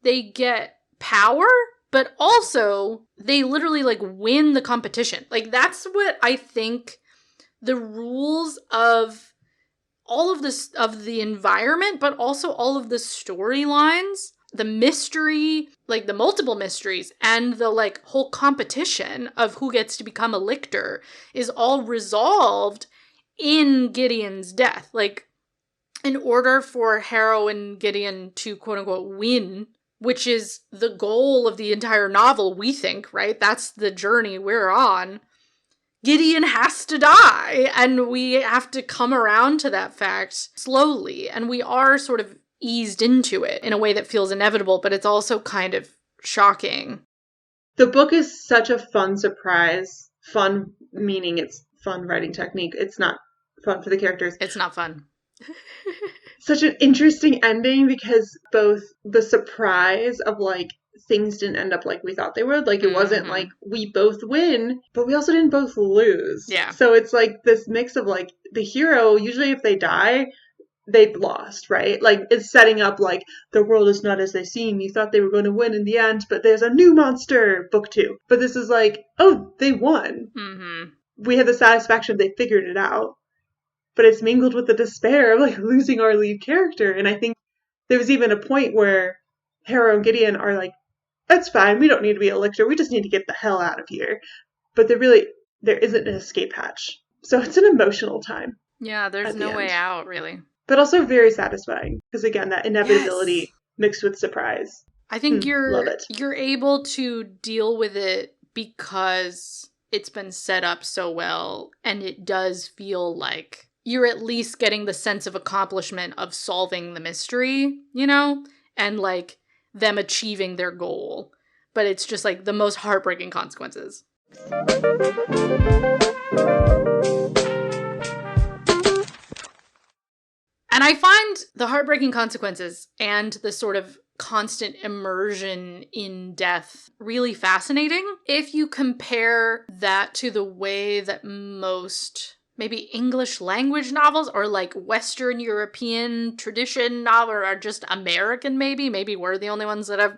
they get power, but also they literally like win the competition. Like, that's what I think the rules of all of this, of the environment, but also all of the storylines, the mystery, like the multiple mysteries, and the like whole competition of who gets to become a lictor is all resolved in Gideon's death. Like, in order for Hera and Gideon to quote unquote win, which is the goal of the entire novel, we think, right? That's the journey we're on. Gideon has to die, and we have to come around to that fact slowly, and we are sort of eased into it in a way that feels inevitable, but it's also kind of shocking. The book is such a fun surprise. Fun meaning it's fun writing technique. It's not fun for the characters. It's not fun. Such an interesting ending because both the surprise of like things didn't end up like we thought they would. Like it wasn't like we both win, but we also didn't both lose. Yeah. So it's like this mix of like the hero, usually if they die, they've lost, right? Like it's setting up like the world is not as they seem. You thought they were going to win in the end, but there's a new monster, book 2. But this is like, oh, they won. Mm-hmm. We have the satisfaction they figured it out. But it's mingled with the despair of like losing our lead character. And I think there was even a point where Harrow and Gideon are like, that's fine, we don't need to be a lictor, we just need to get the hell out of here. But there isn't an escape hatch. So it's an emotional time. Yeah, there's no way out, really. But also very satisfying. Because again, that inevitability mixed with surprise. I think love it. You're able to deal with it because it's been set up so well, and it does feel like you're at least getting the sense of accomplishment of solving the mystery, you know? And like them achieving their goal. But it's just like the most heartbreaking consequences. And I find the heartbreaking consequences and the sort of constant immersion in death really fascinating. If you compare that to the way that most maybe English language novels or like Western European tradition novel or just American maybe we're the only ones that have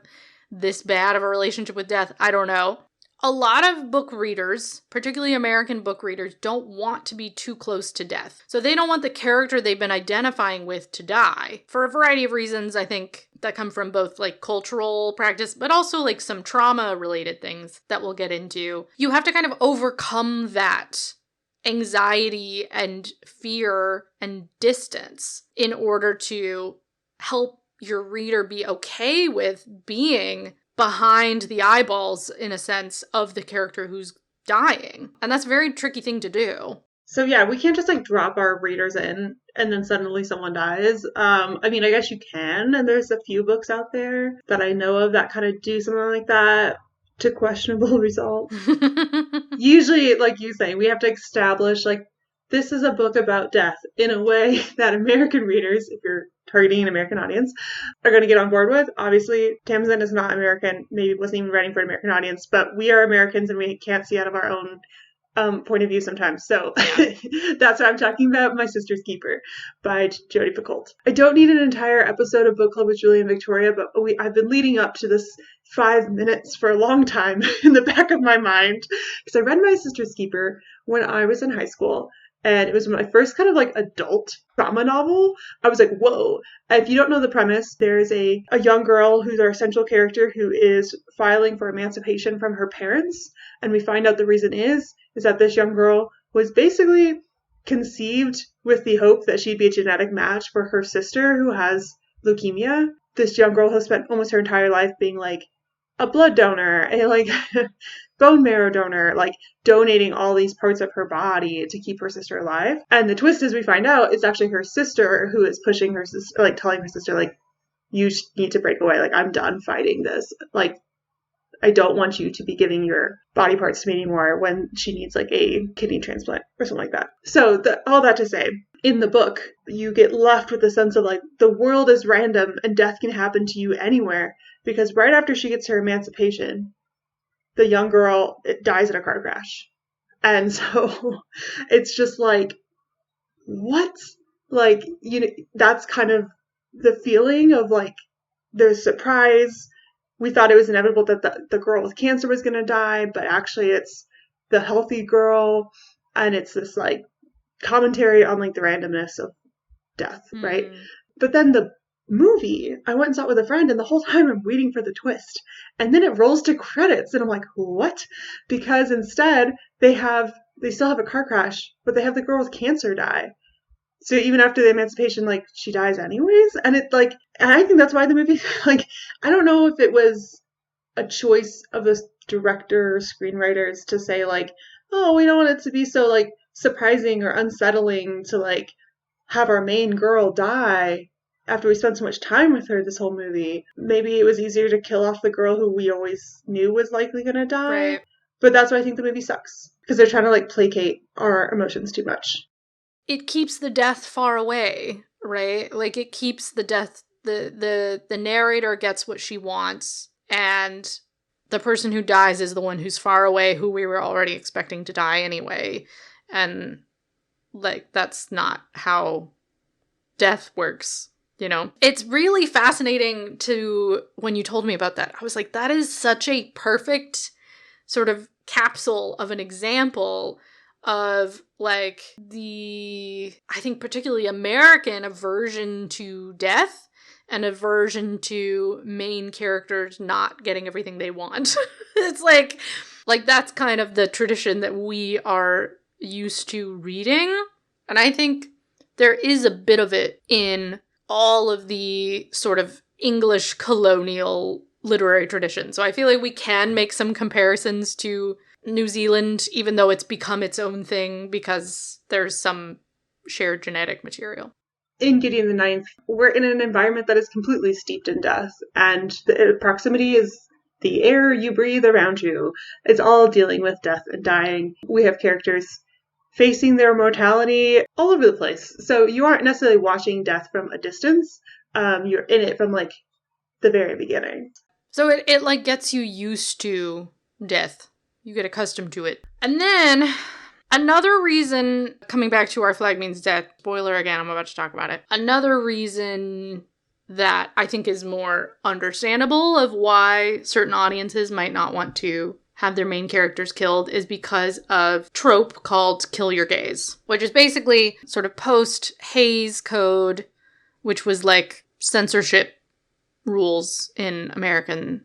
this bad of a relationship with death. I don't know. A lot of book readers, particularly American book readers, don't want to be too close to death. So they don't want the character they've been identifying with to die. For a variety of reasons, I think, that come from both like cultural practice, but also like some trauma-related things that we'll get into. You have to kind of overcome that anxiety and fear and distance in order to help your reader be okay with being behind the eyeballs, in a sense, of the character who's dying. And that's a very tricky thing to do. So yeah, we can't just like drop our readers in and then suddenly someone dies. I mean, I guess you can, and there's a few books out there that I know of that kind of do something like that to questionable results. Usually, like you say, we have to establish like this is a book about death in a way that American readers, if you're targeting an American audience, are going to get on board with. Obviously, Tamsyn is not American, maybe wasn't even writing for an American audience, but we are Americans and we can't see out of our own point of view sometimes. So that's what I'm talking about. My Sister's Keeper by Jodi Picoult. I don't need an entire episode of Book Club with Julie and Victoria, but I've been leading up to this 5 minutes for a long time in the back of my mind because I read My Sister's Keeper when I was in high school. And it was my first kind of like adult drama novel. I was like, whoa. If you don't know the premise, there's a young girl who's our central character who is filing for emancipation from her parents. And we find out the reason is that this young girl was basically conceived with the hope that she'd be a genetic match for her sister who has leukemia. This young girl has spent almost her entire life being like a blood donor, a like bone marrow donor, like donating all these parts of her body to keep her sister alive. And the twist is we find out it's actually her sister who is pushing her sister, like telling her sister, like, you need to break away. Like, I'm done fighting this. Like, I don't want you to be giving your body parts to me anymore when she needs like a kidney transplant or something like that. So all that to say, in the book, you get left with the sense of like the world is random and death can happen to you anywhere. Because right after she gets her emancipation, the young girl dies in a car crash. And so it's just like, what? Like, you know, that's kind of the feeling of like, there's surprise. We thought it was inevitable that the girl with cancer was going to die, but actually it's the healthy girl. And it's this like commentary on like the randomness of death, right? But then the movie, I went and saw it with a friend, and the whole time I'm waiting for the twist. And then it rolls to credits, and I'm like, what? Because instead, they still have a car crash, but they have the girl with cancer die. So even after the emancipation, like, she dies anyways? And it, like, and I think that's why the movie, like, I don't know if it was a choice of the director or screenwriters to say, like, oh, we don't want it to be so like surprising or unsettling to like have our main girl die after we spent so much time with her this whole movie. Maybe it was easier to kill off the girl who we always knew was likely going to die. Right. But that's why I think the movie sucks, because they're trying to like placate our emotions too much. It keeps the death far away, right? Like it keeps the death, the narrator gets what she wants, and the person who dies is the one who's far away, who we were already expecting to die anyway. And like that's not how death works, you know? It's really fascinating to, when you told me about that, I was like, that is such a perfect sort of capsule of an example of like the, I think particularly American aversion to death and aversion to main characters not getting everything they want. It's like that's kind of the tradition that we are used to reading. And I think there is a bit of it in all of the sort of English colonial literary tradition. So I feel like we can make some comparisons to New Zealand, even though it's become its own thing because there's some shared genetic material. In Gideon the Ninth, we're in an environment that is completely steeped in death, and the proximity is the air you breathe around you. It's all dealing with death and dying. We have characters facing their mortality all over the place. So you aren't necessarily watching death from a distance. You're in it from like the very beginning. So it like gets you used to death. You get accustomed to it. And then another reason, coming back to Our Flag Means Death, spoiler again, I'm about to talk about it. Another reason that I think is more understandable of why certain audiences might not want to have their main characters killed is because of trope called kill your gays, which is basically sort of post-Hays Code, which was like censorship rules in American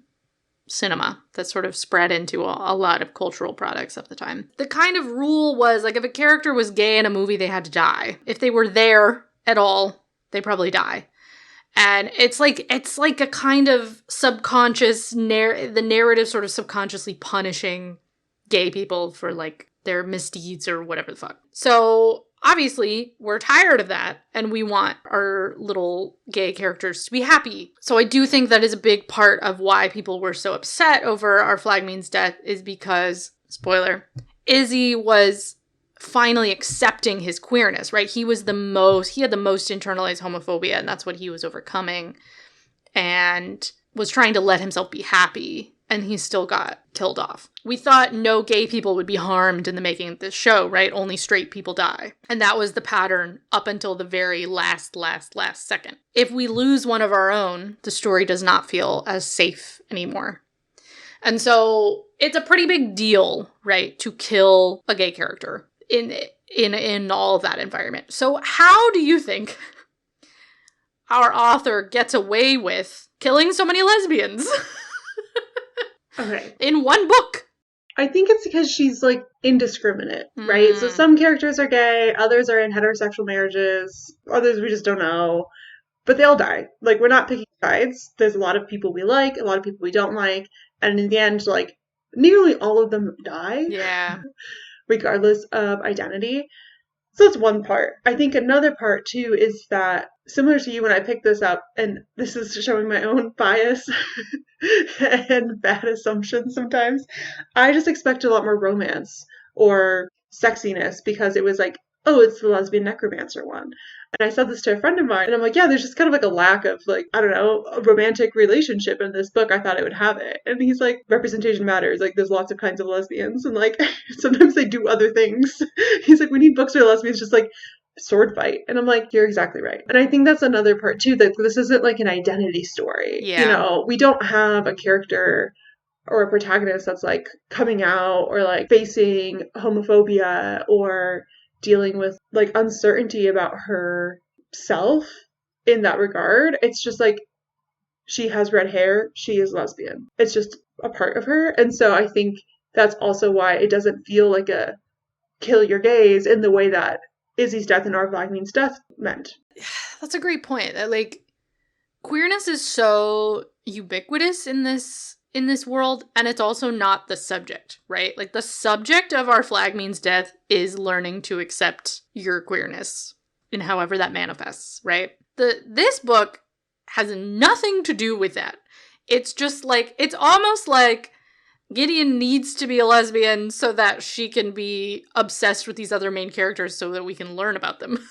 cinema that sort of spread into a lot of cultural products of the time. The kind of rule was like if a character was gay in a movie, they had to die. If they were there at all, they probably die. And it's like a kind of subconscious, the narrative sort of subconsciously punishing gay people for like their misdeeds or whatever the fuck. So obviously we're tired of that and we want our little gay characters to be happy. So I do think that is a big part of why people were so upset over Our Flag Means Death is because, spoiler, Izzy was finally accepting his queerness, right? He had the most internalized homophobia, and that's what he was overcoming, and was trying to let himself be happy, and he still got killed off. We thought no gay people would be harmed in the making of this show, right? Only straight people die. And that was the pattern up until the very last second. If we lose one of our own, the story does not feel as safe anymore. And so it's a pretty big deal, right, to kill a gay character in all of that environment. So how do you think our author gets away with killing so many lesbians? Okay. In one book. I think it's because she's like indiscriminate, right? So some characters are gay, others are in heterosexual marriages, others we just don't know, but they all die. Like, we're not picking sides. There's a lot of people we like, a lot of people we don't like, and in the end, like, nearly all of them die. Yeah. Regardless of identity. So that's one part. I think another part too is that, similar to you when I picked this up, and this is showing my own bias and bad assumptions sometimes, I just expect a lot more romance or sexiness because it was like, oh, it's the lesbian necromancer one. And I said this to a friend of mine, and I'm like, yeah, there's just kind of like a lack of like, I don't know, a romantic relationship in this book. I thought it would have it. And he's like, representation matters. Like, there's lots of kinds of lesbians, and like, sometimes they do other things. He's like, we need books where lesbians just like sword fight. And I'm like, you're exactly right. And I think that's another part too, that this isn't like an identity story. Yeah. You know, we don't have a character or a protagonist that's like coming out or like facing homophobia or dealing with like uncertainty about herself in that regard. It's just like, she has red hair, she is lesbian. It's just a part of her. And so I think that's also why it doesn't feel like a kill your gays in the way that Izzy's death in Our Flag Means Death meant. That's a great point. That like queerness is so ubiquitous in this in this world, and it's also not the subject, right? Like, the subject of Our Flag Means Death is learning to accept your queerness in however that manifests, right? This book has nothing to do with that. It's just like, it's almost like Gideon needs to be a lesbian so that she can be obsessed with these other main characters so that we can learn about them.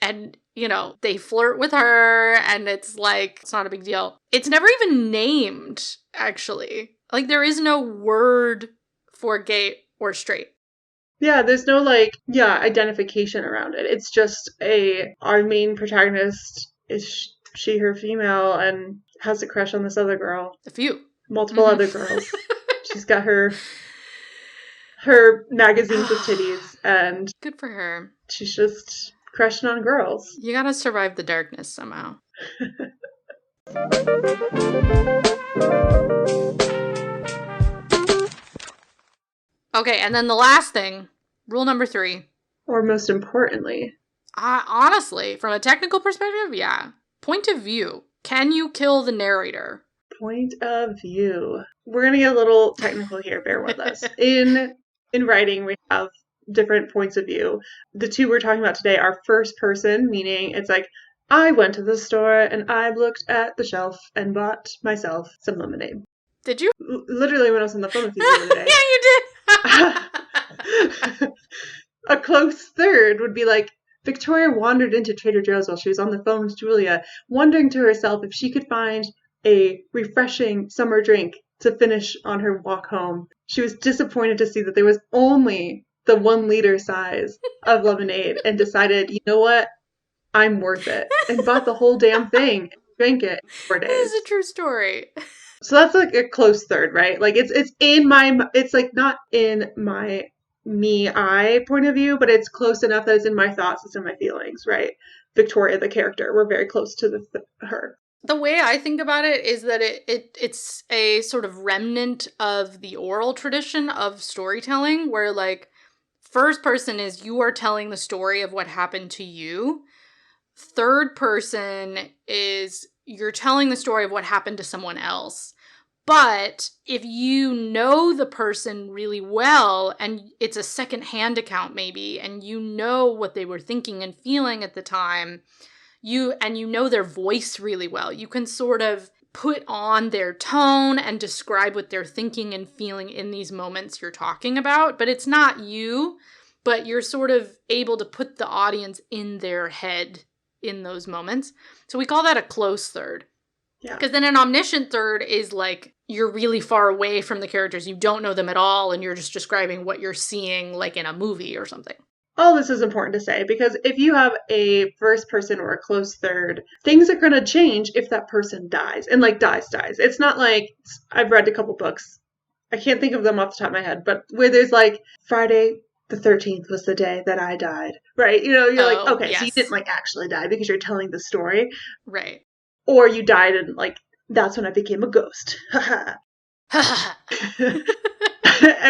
And, you know, they flirt with her, and it's like, it's not a big deal. It's never even named, actually. Like, there is no word for gay or straight. Yeah, there's no, like, identification around it. It's just our main protagonist is she, her female, and has a crush on this other girl. A few. Multiple other girls. She's got her magazines with titties, and good for her. She's just crushing on girls. You gotta survive the darkness somehow. Okay, and then the last thing, rule number 3. Or most importantly. Honestly, from a technical perspective, yeah. Point of view. Can you kill the narrator? Point of view. We're going to get a little technical here, bear with us. In writing, we have different points of view. The two we're talking about today are first person, meaning it's like, I went to the store and I looked at the shelf and bought myself some lemonade. Did you? Literally when I was on the phone with you the other day. Yeah, you did! A close third would be like, Victoria wandered into Trader Joe's while she was on the phone with Julia, wondering to herself if she could find a refreshing summer drink to finish on her walk home. She was disappointed to see that there was only the 1 liter size of lemonade and decided, you know what? I'm worth it. And bought the whole damn thing and drank it in 4 days. This is a true story. So that's like a close third, right? Like it's like not in my I point of view, but it's close enough that it's in my thoughts, it's in my feelings, right? Victoria, the character, we're very close to her. The way I think about it is that it's a sort of remnant of the oral tradition of storytelling, where like first person is you are telling the story of what happened to you. Third person is you're telling the story of what happened to someone else. But if you know the person really well, and it's a second-hand account maybe, and you know what they were thinking and feeling at the time, you know their voice really well, you can sort of put on their tone and describe what they're thinking and feeling in these moments you're talking about. But it's not you, but you're sort of able to put the audience in their head in those moments. So we call that a close third. Yeah. Because then an omniscient third is like, you're really far away from the characters. You don't know them at all, and you're just describing what you're seeing like in a movie or something. All this is important to say, because if you have a first person or a close third, things are going to change if that person dies. And like dies. It's not like, I've read a couple books. I can't think of them off the top of my head, but where there's like, Friday the 13th was the day that I died. Right? You know, you're like, okay, yes. So you didn't like actually die because you're telling the story. Right. Or you died and like, that's when I became a ghost.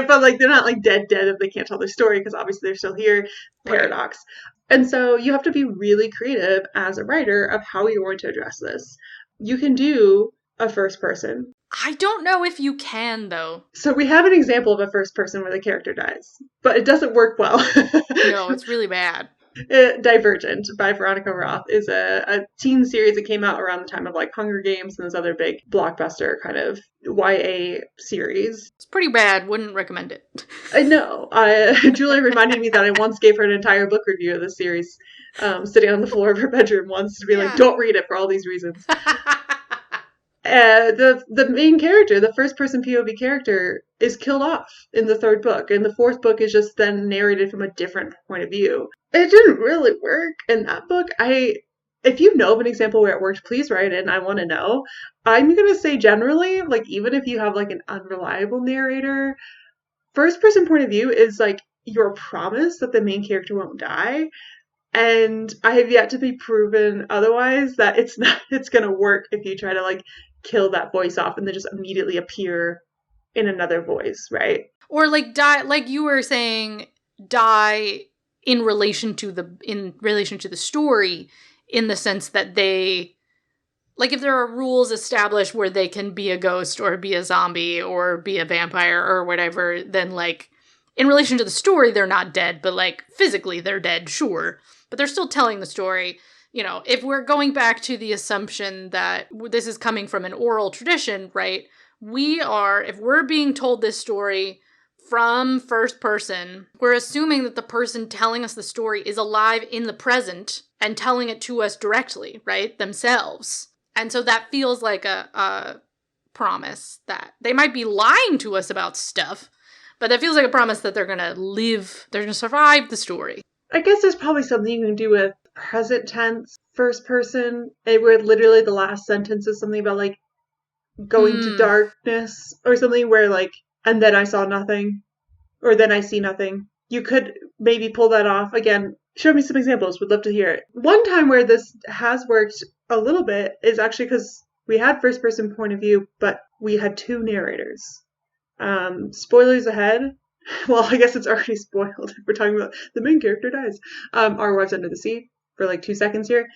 But like they're not like dead if they can't tell their story, because obviously they're still here. Paradox. Right. And so you have to be really creative as a writer of how you're going to address this. You can do a first person. I don't know if you can, though. So we have an example of a first person where the character dies, but it doesn't work well. No, it's really bad. Divergent by Veronica Roth is a teen series that came out around the time of like Hunger Games and those other big blockbuster kind of YA series. It's pretty bad. Wouldn't recommend it. I know. Julia reminded me that I once gave her an entire book review of the series, sitting on the floor of her bedroom once to be like, don't read it for all these reasons. The main character, the first person POV character, is killed off in the 3rd book, and the 4th book is just then narrated from a different point of view. It didn't really work in that book. If you know of an example where it worked, please write it, and I want to know. I'm going to say generally, like, even if you have like an unreliable narrator, first person point of view is like your promise that the main character won't die. And I have yet to be proven otherwise that it's going to work if you try to like kill that voice off and then just immediately appear in another voice, right? Or like die, like you were saying, die in relation to the story, in the sense that they like if there are rules established where they can be a ghost or be a zombie or be a vampire or whatever, then like in relation to the story, they're not dead, but like physically they're dead, sure. But they're still telling the story. You know, if we're going back to the assumption that this is coming from an oral tradition, right? If we're being told this story from first person, we're assuming that the person telling us the story is alive in the present and telling it to us directly, right? Themselves. And so that feels like a promise that they might be lying to us about stuff, but that feels like a promise that they're going to survive the story. I guess there's probably something you can do with present tense, first person, where literally the last sentence is something about like going to darkness or something where like, and then I saw nothing, or then I see nothing. You could maybe pull that off. Again, show me some examples. Would love to hear it. One time where this has worked a little bit is actually because we had first person point of view, but we had two narrators. Spoilers ahead. Well, I guess it's already spoiled if we're talking about the main character dies. Our Wives Under the Sea for like 2 seconds here.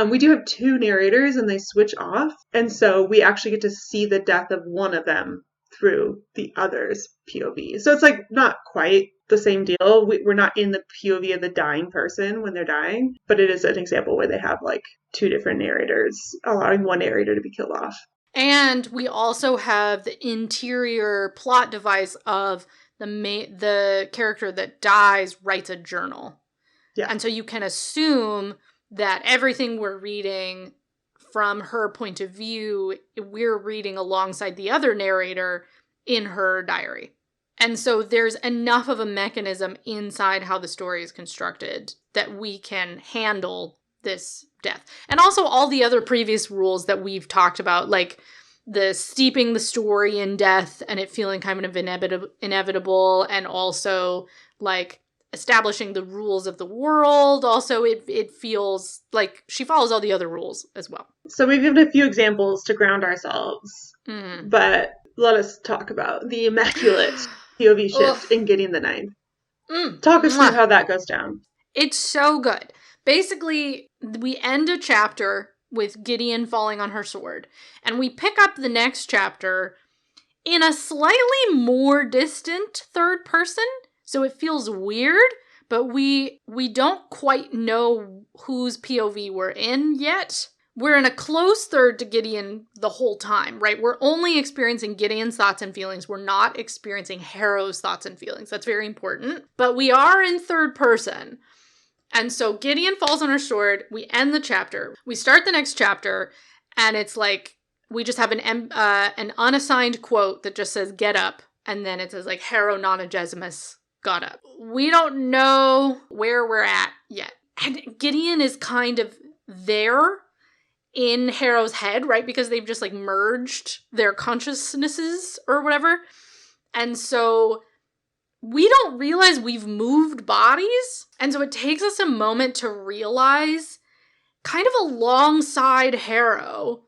We do have two narrators and they switch off. And so we actually get to see the death of one of them through the other's POV. So it's like not quite the same deal. We're not in the POV of the dying person when they're dying, but it is an example where they have like two different narrators, allowing one narrator to be killed off. And we also have the interior plot device of the character that dies writes a journal. Yeah. And so you can assume that everything we're reading from her point of view, we're reading alongside the other narrator in her diary. And so there's enough of a mechanism inside how the story is constructed that we can handle this death. And also all the other previous rules that we've talked about, like the steeping the story in death and it feeling kind of inevitable, and also like establishing the rules of the world. Also, it feels like she follows all the other rules as well. So we've given a few examples to ground ourselves, but let us talk about the immaculate POV shift in Gideon the Ninth. Talk us through how that goes down. It's so good. Basically, we end a chapter with Gideon falling on her sword, and we pick up the next chapter in a slightly more distant third person, so it feels weird, but we don't quite know whose POV we're in yet. We're in a close third to Gideon the whole time, right? We're only experiencing Gideon's thoughts and feelings. We're not experiencing Harrow's thoughts and feelings. That's very important. But we are in third person. And so Gideon falls on her sword. We end the chapter. We start the next chapter, and it's like we just have an unassigned quote that just says, "Get up," and then it says like, "Harrow Nonagesimus got up." We don't know where we're at yet. And Gideon is kind of there in Harrow's head, right? Because they've just like merged their consciousnesses or whatever. And so we don't realize we've moved bodies. And so it takes us a moment to realize, kind of alongside Harrow,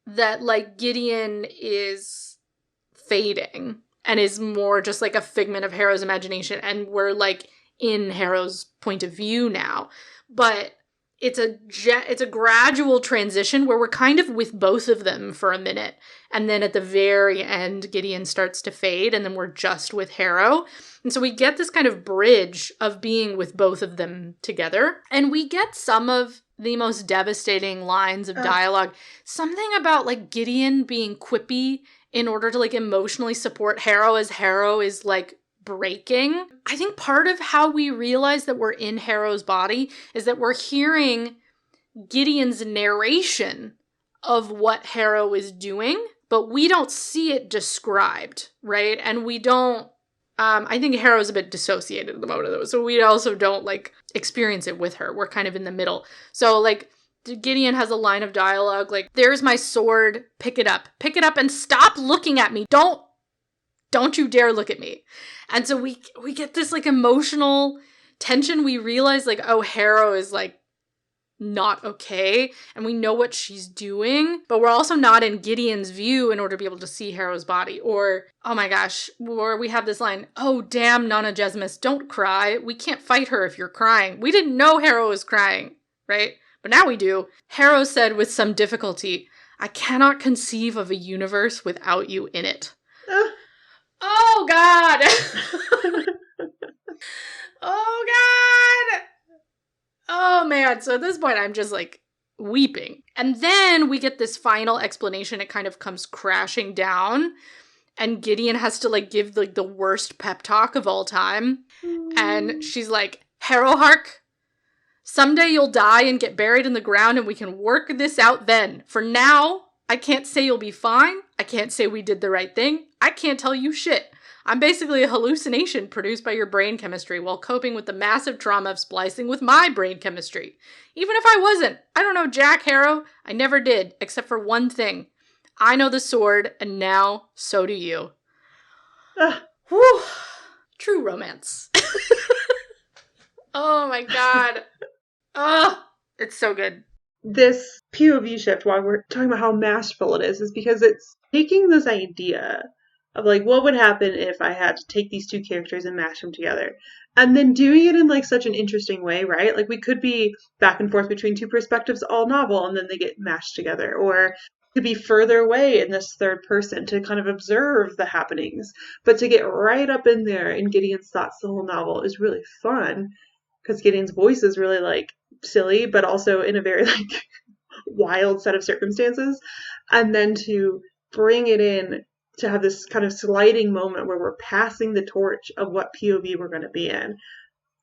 that like Gideon is fading and is more just like a figment of Harrow's imagination. And we're like in Harrow's point of view now. But it's a gradual transition where we're kind of with both of them for a minute. And then at the very end, Gideon starts to fade, and then we're just with Harrow. And so we get this kind of bridge of being with both of them together. And we get some of the most devastating lines of dialogue. Something about like Gideon being quippy in order to like emotionally support Harrow as Harrow is like breaking. I think part of how we realize that we're in Harrow's body is that we're hearing Gideon's narration of what Harrow is doing, but we don't see it described, right? And we don't, I think Harrow's a bit dissociated at the moment of those, so we also don't like experience it with her. We're kind of in the middle. So like Gideon has a line of dialogue like, "There's my sword, pick it up and stop looking at me. Don't you dare look at me." And so we get this like emotional tension. We realize like, oh, Harrow is like not okay, and we know what she's doing, but we're also not in Gideon's view in order to be able to see Harrow's body. Or, oh my gosh, or we have this line, "Oh, damn, Nonagesimus, don't cry. We can't fight her if you're crying." We didn't know Harrow was crying, right? But now we do. Harrow said with some difficulty, I cannot conceive of a universe without you in it. Uh, Oh, God! Oh, God! Oh, man. So at this point, I'm just, like, weeping. And then we get this final explanation. It kind of comes crashing down. And Gideon has to, like, give, like, the worst pep talk of all time. And she's like, Harrowhark, someday you'll die and get buried in the ground and we can work this out then. For now, I can't say you'll be fine. I can't say we did the right thing. I can't tell you shit. I'm basically a hallucination produced by your brain chemistry while coping with the massive trauma of splicing with my brain chemistry. Even if I wasn't, I don't know Jack Harrow. I never did, except for one thing. I know the sword, and now so do you. Whew. True romance. Oh my God. Oh, it's so good. This POV shift, while we're talking about how masterful it is because it's taking this idea of, like, what would happen if I had to take these two characters and mash them together, and then doing it in, like, such an interesting way, right? Like, we could be back and forth between two perspectives all novel, and then they get mashed together, or to be further away in this third person to kind of observe the happenings, but to get right up in there in Gideon's thoughts the whole novel is really fun, because Gideon's voice is really, like, silly, but also in a very, like, wild set of circumstances, and then to bring it in to have this kind of sliding moment where we're passing the torch of what POV we're going to be in.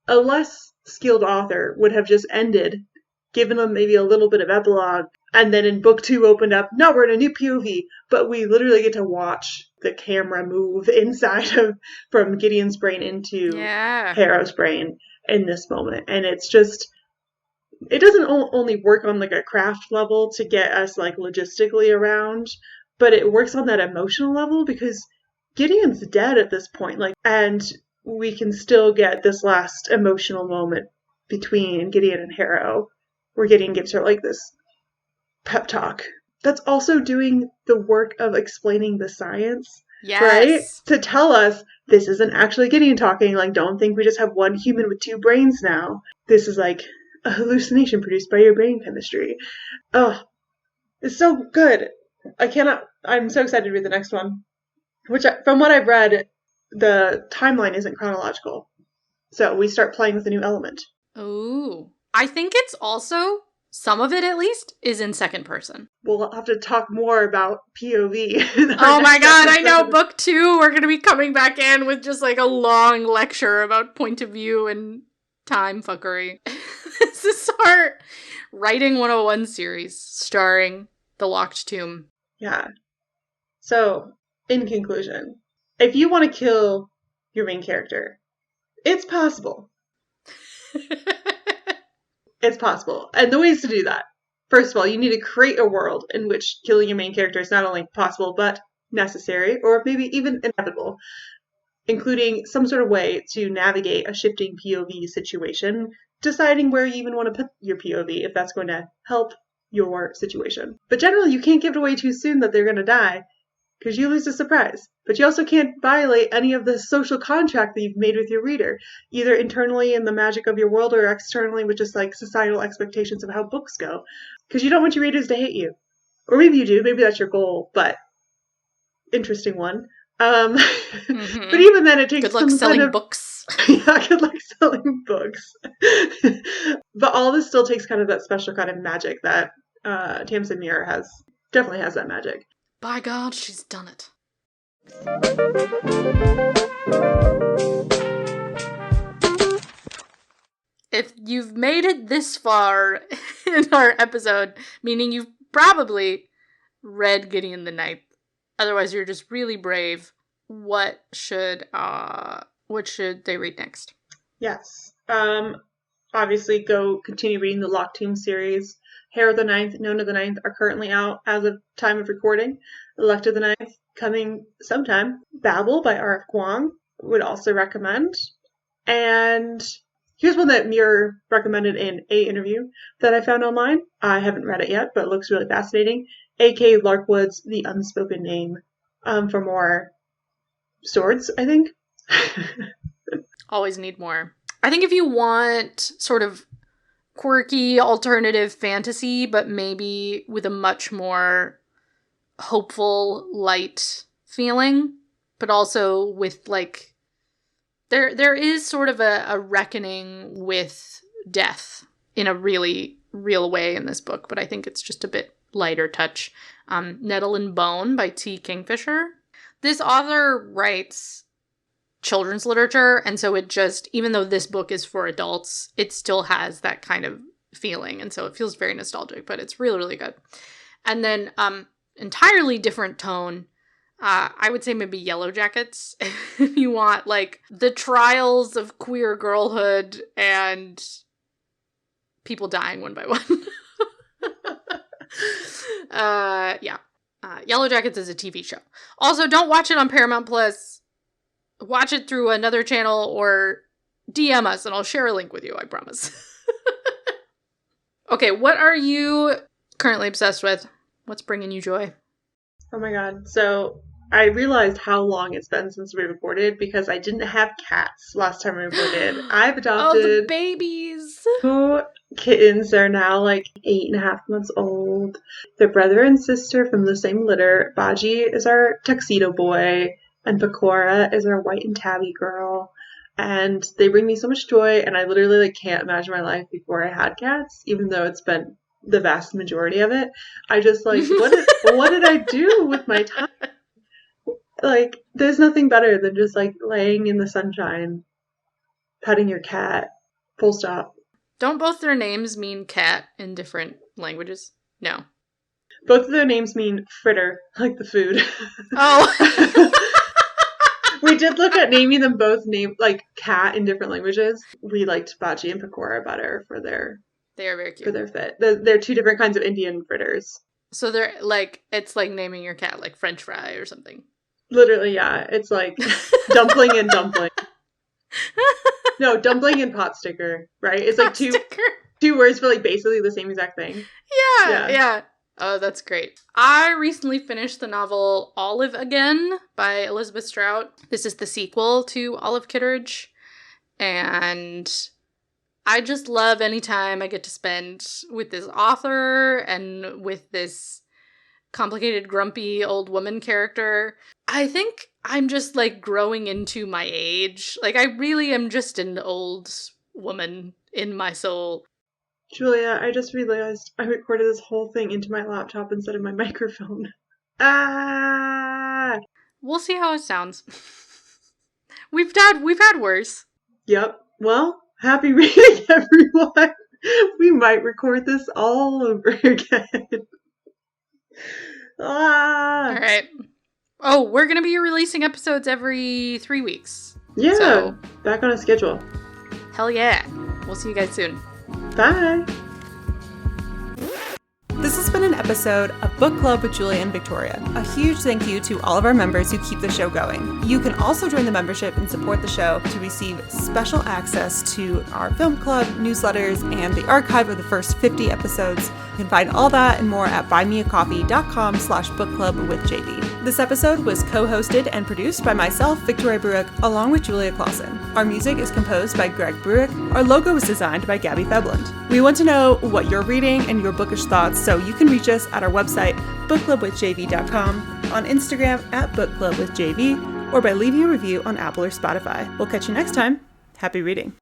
A less skilled author would have just ended, given them maybe a little bit of epilogue, and then in book 2 opened up, no, we're in a new POV, but we literally get to watch the camera move inside of, from Gideon's brain into Harrow's brain in this moment. And it's just, it doesn't only work on, like, a craft level to get us, like, logistically around, but it works on that emotional level because Gideon's dead at this point, like, and we can still get this last emotional moment between Gideon and Harrow, where Gideon gives her, like, this pep talk that's also doing the work of explaining the science, right? To tell us this isn't actually Gideon talking, like, don't think we just have one human with two brains now. This is, like, a hallucination produced by your brain chemistry. Oh, it's so good. I'm so excited to read the next one. Which, from what I've read, the timeline isn't chronological. So we start playing with a new element. Ooh. I think it's also, some of it at least, is in second person. We'll have to talk more about POV. Oh my God, I know. Book 2, we're going to be coming back in with just, like, a long lecture about point of view and time fuckery. This is our Writing 101 series starring The Locked Tomb. Yeah. So, in conclusion, if you want to kill your main character, it's possible. It's possible. And the ways to do that. First of all, you need to create a world in which killing your main character is not only possible, but necessary, or maybe even inevitable, including some sort of way to navigate a shifting POV situation, deciding where you even want to put your POV, if that's going to help your situation. But generally, you can't give it away too soon that they're going to die, because you lose the surprise. But you also can't violate any of the social contract that you've made with your reader, either internally in the magic of your world or externally with just, like, societal expectations of how books go. Because you don't want your readers to hate you. Or maybe you do, maybe that's your goal, but interesting one. But even then it takes good luck selling books. Yeah, good luck selling books. But all this still takes kind of that special kind of magic that Tamsyn Muir definitely has that magic. By God, she's done it. If you've made it this far in our episode, meaning you've probably read Gideon the Ninth, otherwise you're just really brave, what should they read next? Yes. Obviously go continue reading the Locked Tomb series. Harrow the Ninth, Nona the Ninth are currently out as of time of recording. Elected the Ninth coming sometime. Babel by R.F. Kuang would also recommend. And here's one that Muir recommended in a interview that I found online. I haven't read it yet, but it looks really fascinating. A.K. Larkwood's The Unspoken Name, for more swords, I think. Always need more. I think if you want sort of quirky alternative fantasy, but maybe with a much more hopeful, light feeling, but also with like there is sort of a reckoning with death in a really real way in this book, but I think it's just a bit lighter touch. Nettle and Bone by T. Kingfisher. This author writes children's literature, and so it just, even though this book is for adults, it still has that kind of feeling, and so it feels very nostalgic, but it's really, really good. And then entirely different tone, I would say maybe Yellow Jackets, if you want, like, the trials of queer girlhood and people dying one by one. Yellow Jackets is a TV show. Also, don't watch it on Paramount Plus. Watch it through another channel or DM us and I'll share a link with you, I promise. Okay, what are you currently obsessed with? What's bringing you joy? Oh my god. So I realized how long it's been since we recorded because I didn't have cats last time we recorded. I've adopted the babies. 2 kittens. They're now like 8.5 months old. They're brother and sister from the same litter. Baji is our tuxedo boy, and Bakora is our white and tabby girl. And they bring me so much joy, and I literally like can't imagine my life before I had cats, even though it's been the vast majority of it. I just like, what did I do with my time? Like, there's nothing better than just like laying in the sunshine, petting your cat. Full stop. Don't both their names mean cat in different languages? No. Both of their names mean fritter, like the food. Oh. We did look at naming them both like cat in different languages. We liked Baji and Pakora better for their... They are very cute. For their fit. They're 2 different kinds of Indian fritters. So they're like, it's like naming your cat like French fry or something. Literally, yeah. It's like dumpling and dumpling. No, dumpling and pot sticker, right? It's like two words for like basically the same exact thing. Yeah. Oh, that's great. I recently finished the novel Olive Again by Elizabeth Strout. This is the sequel to Olive Kitteridge. And I just love any time I get to spend with this author and with this complicated, grumpy old woman character. I think I'm just like growing into my age. Like, I really am just an old woman in my soul. Julia, I just realized I recorded this whole thing into my laptop instead of my microphone. Ah! We'll see how it sounds. We've had worse. Yep. Well, happy reading, everyone. We might record this all over again. All right. Oh, we're going to be releasing episodes every 3 weeks. Yeah. So, back on a schedule. Hell yeah. We'll see you guys soon. Bye. This has been an episode of Book Club with Julia and Victoria. A huge thank you to all of our members who keep the show going. You can also join the membership and support the show to receive special access to our film club, newsletters, and the archive of the first 50 episodes. You can find all that and more at buymeacoffee.com/bookclubwithjv. This episode was co-hosted and produced by myself, Victoria Bruick, along with Julia Clausen. Our music is composed by Greg Bruick. Our logo was designed by Gabby Febland. We want to know what you're reading and your bookish thoughts, so you can reach us at our website, bookclubwithjv.com, on Instagram at bookclubwithjv, or by leaving a review on Apple or Spotify. We'll catch you next time. Happy reading.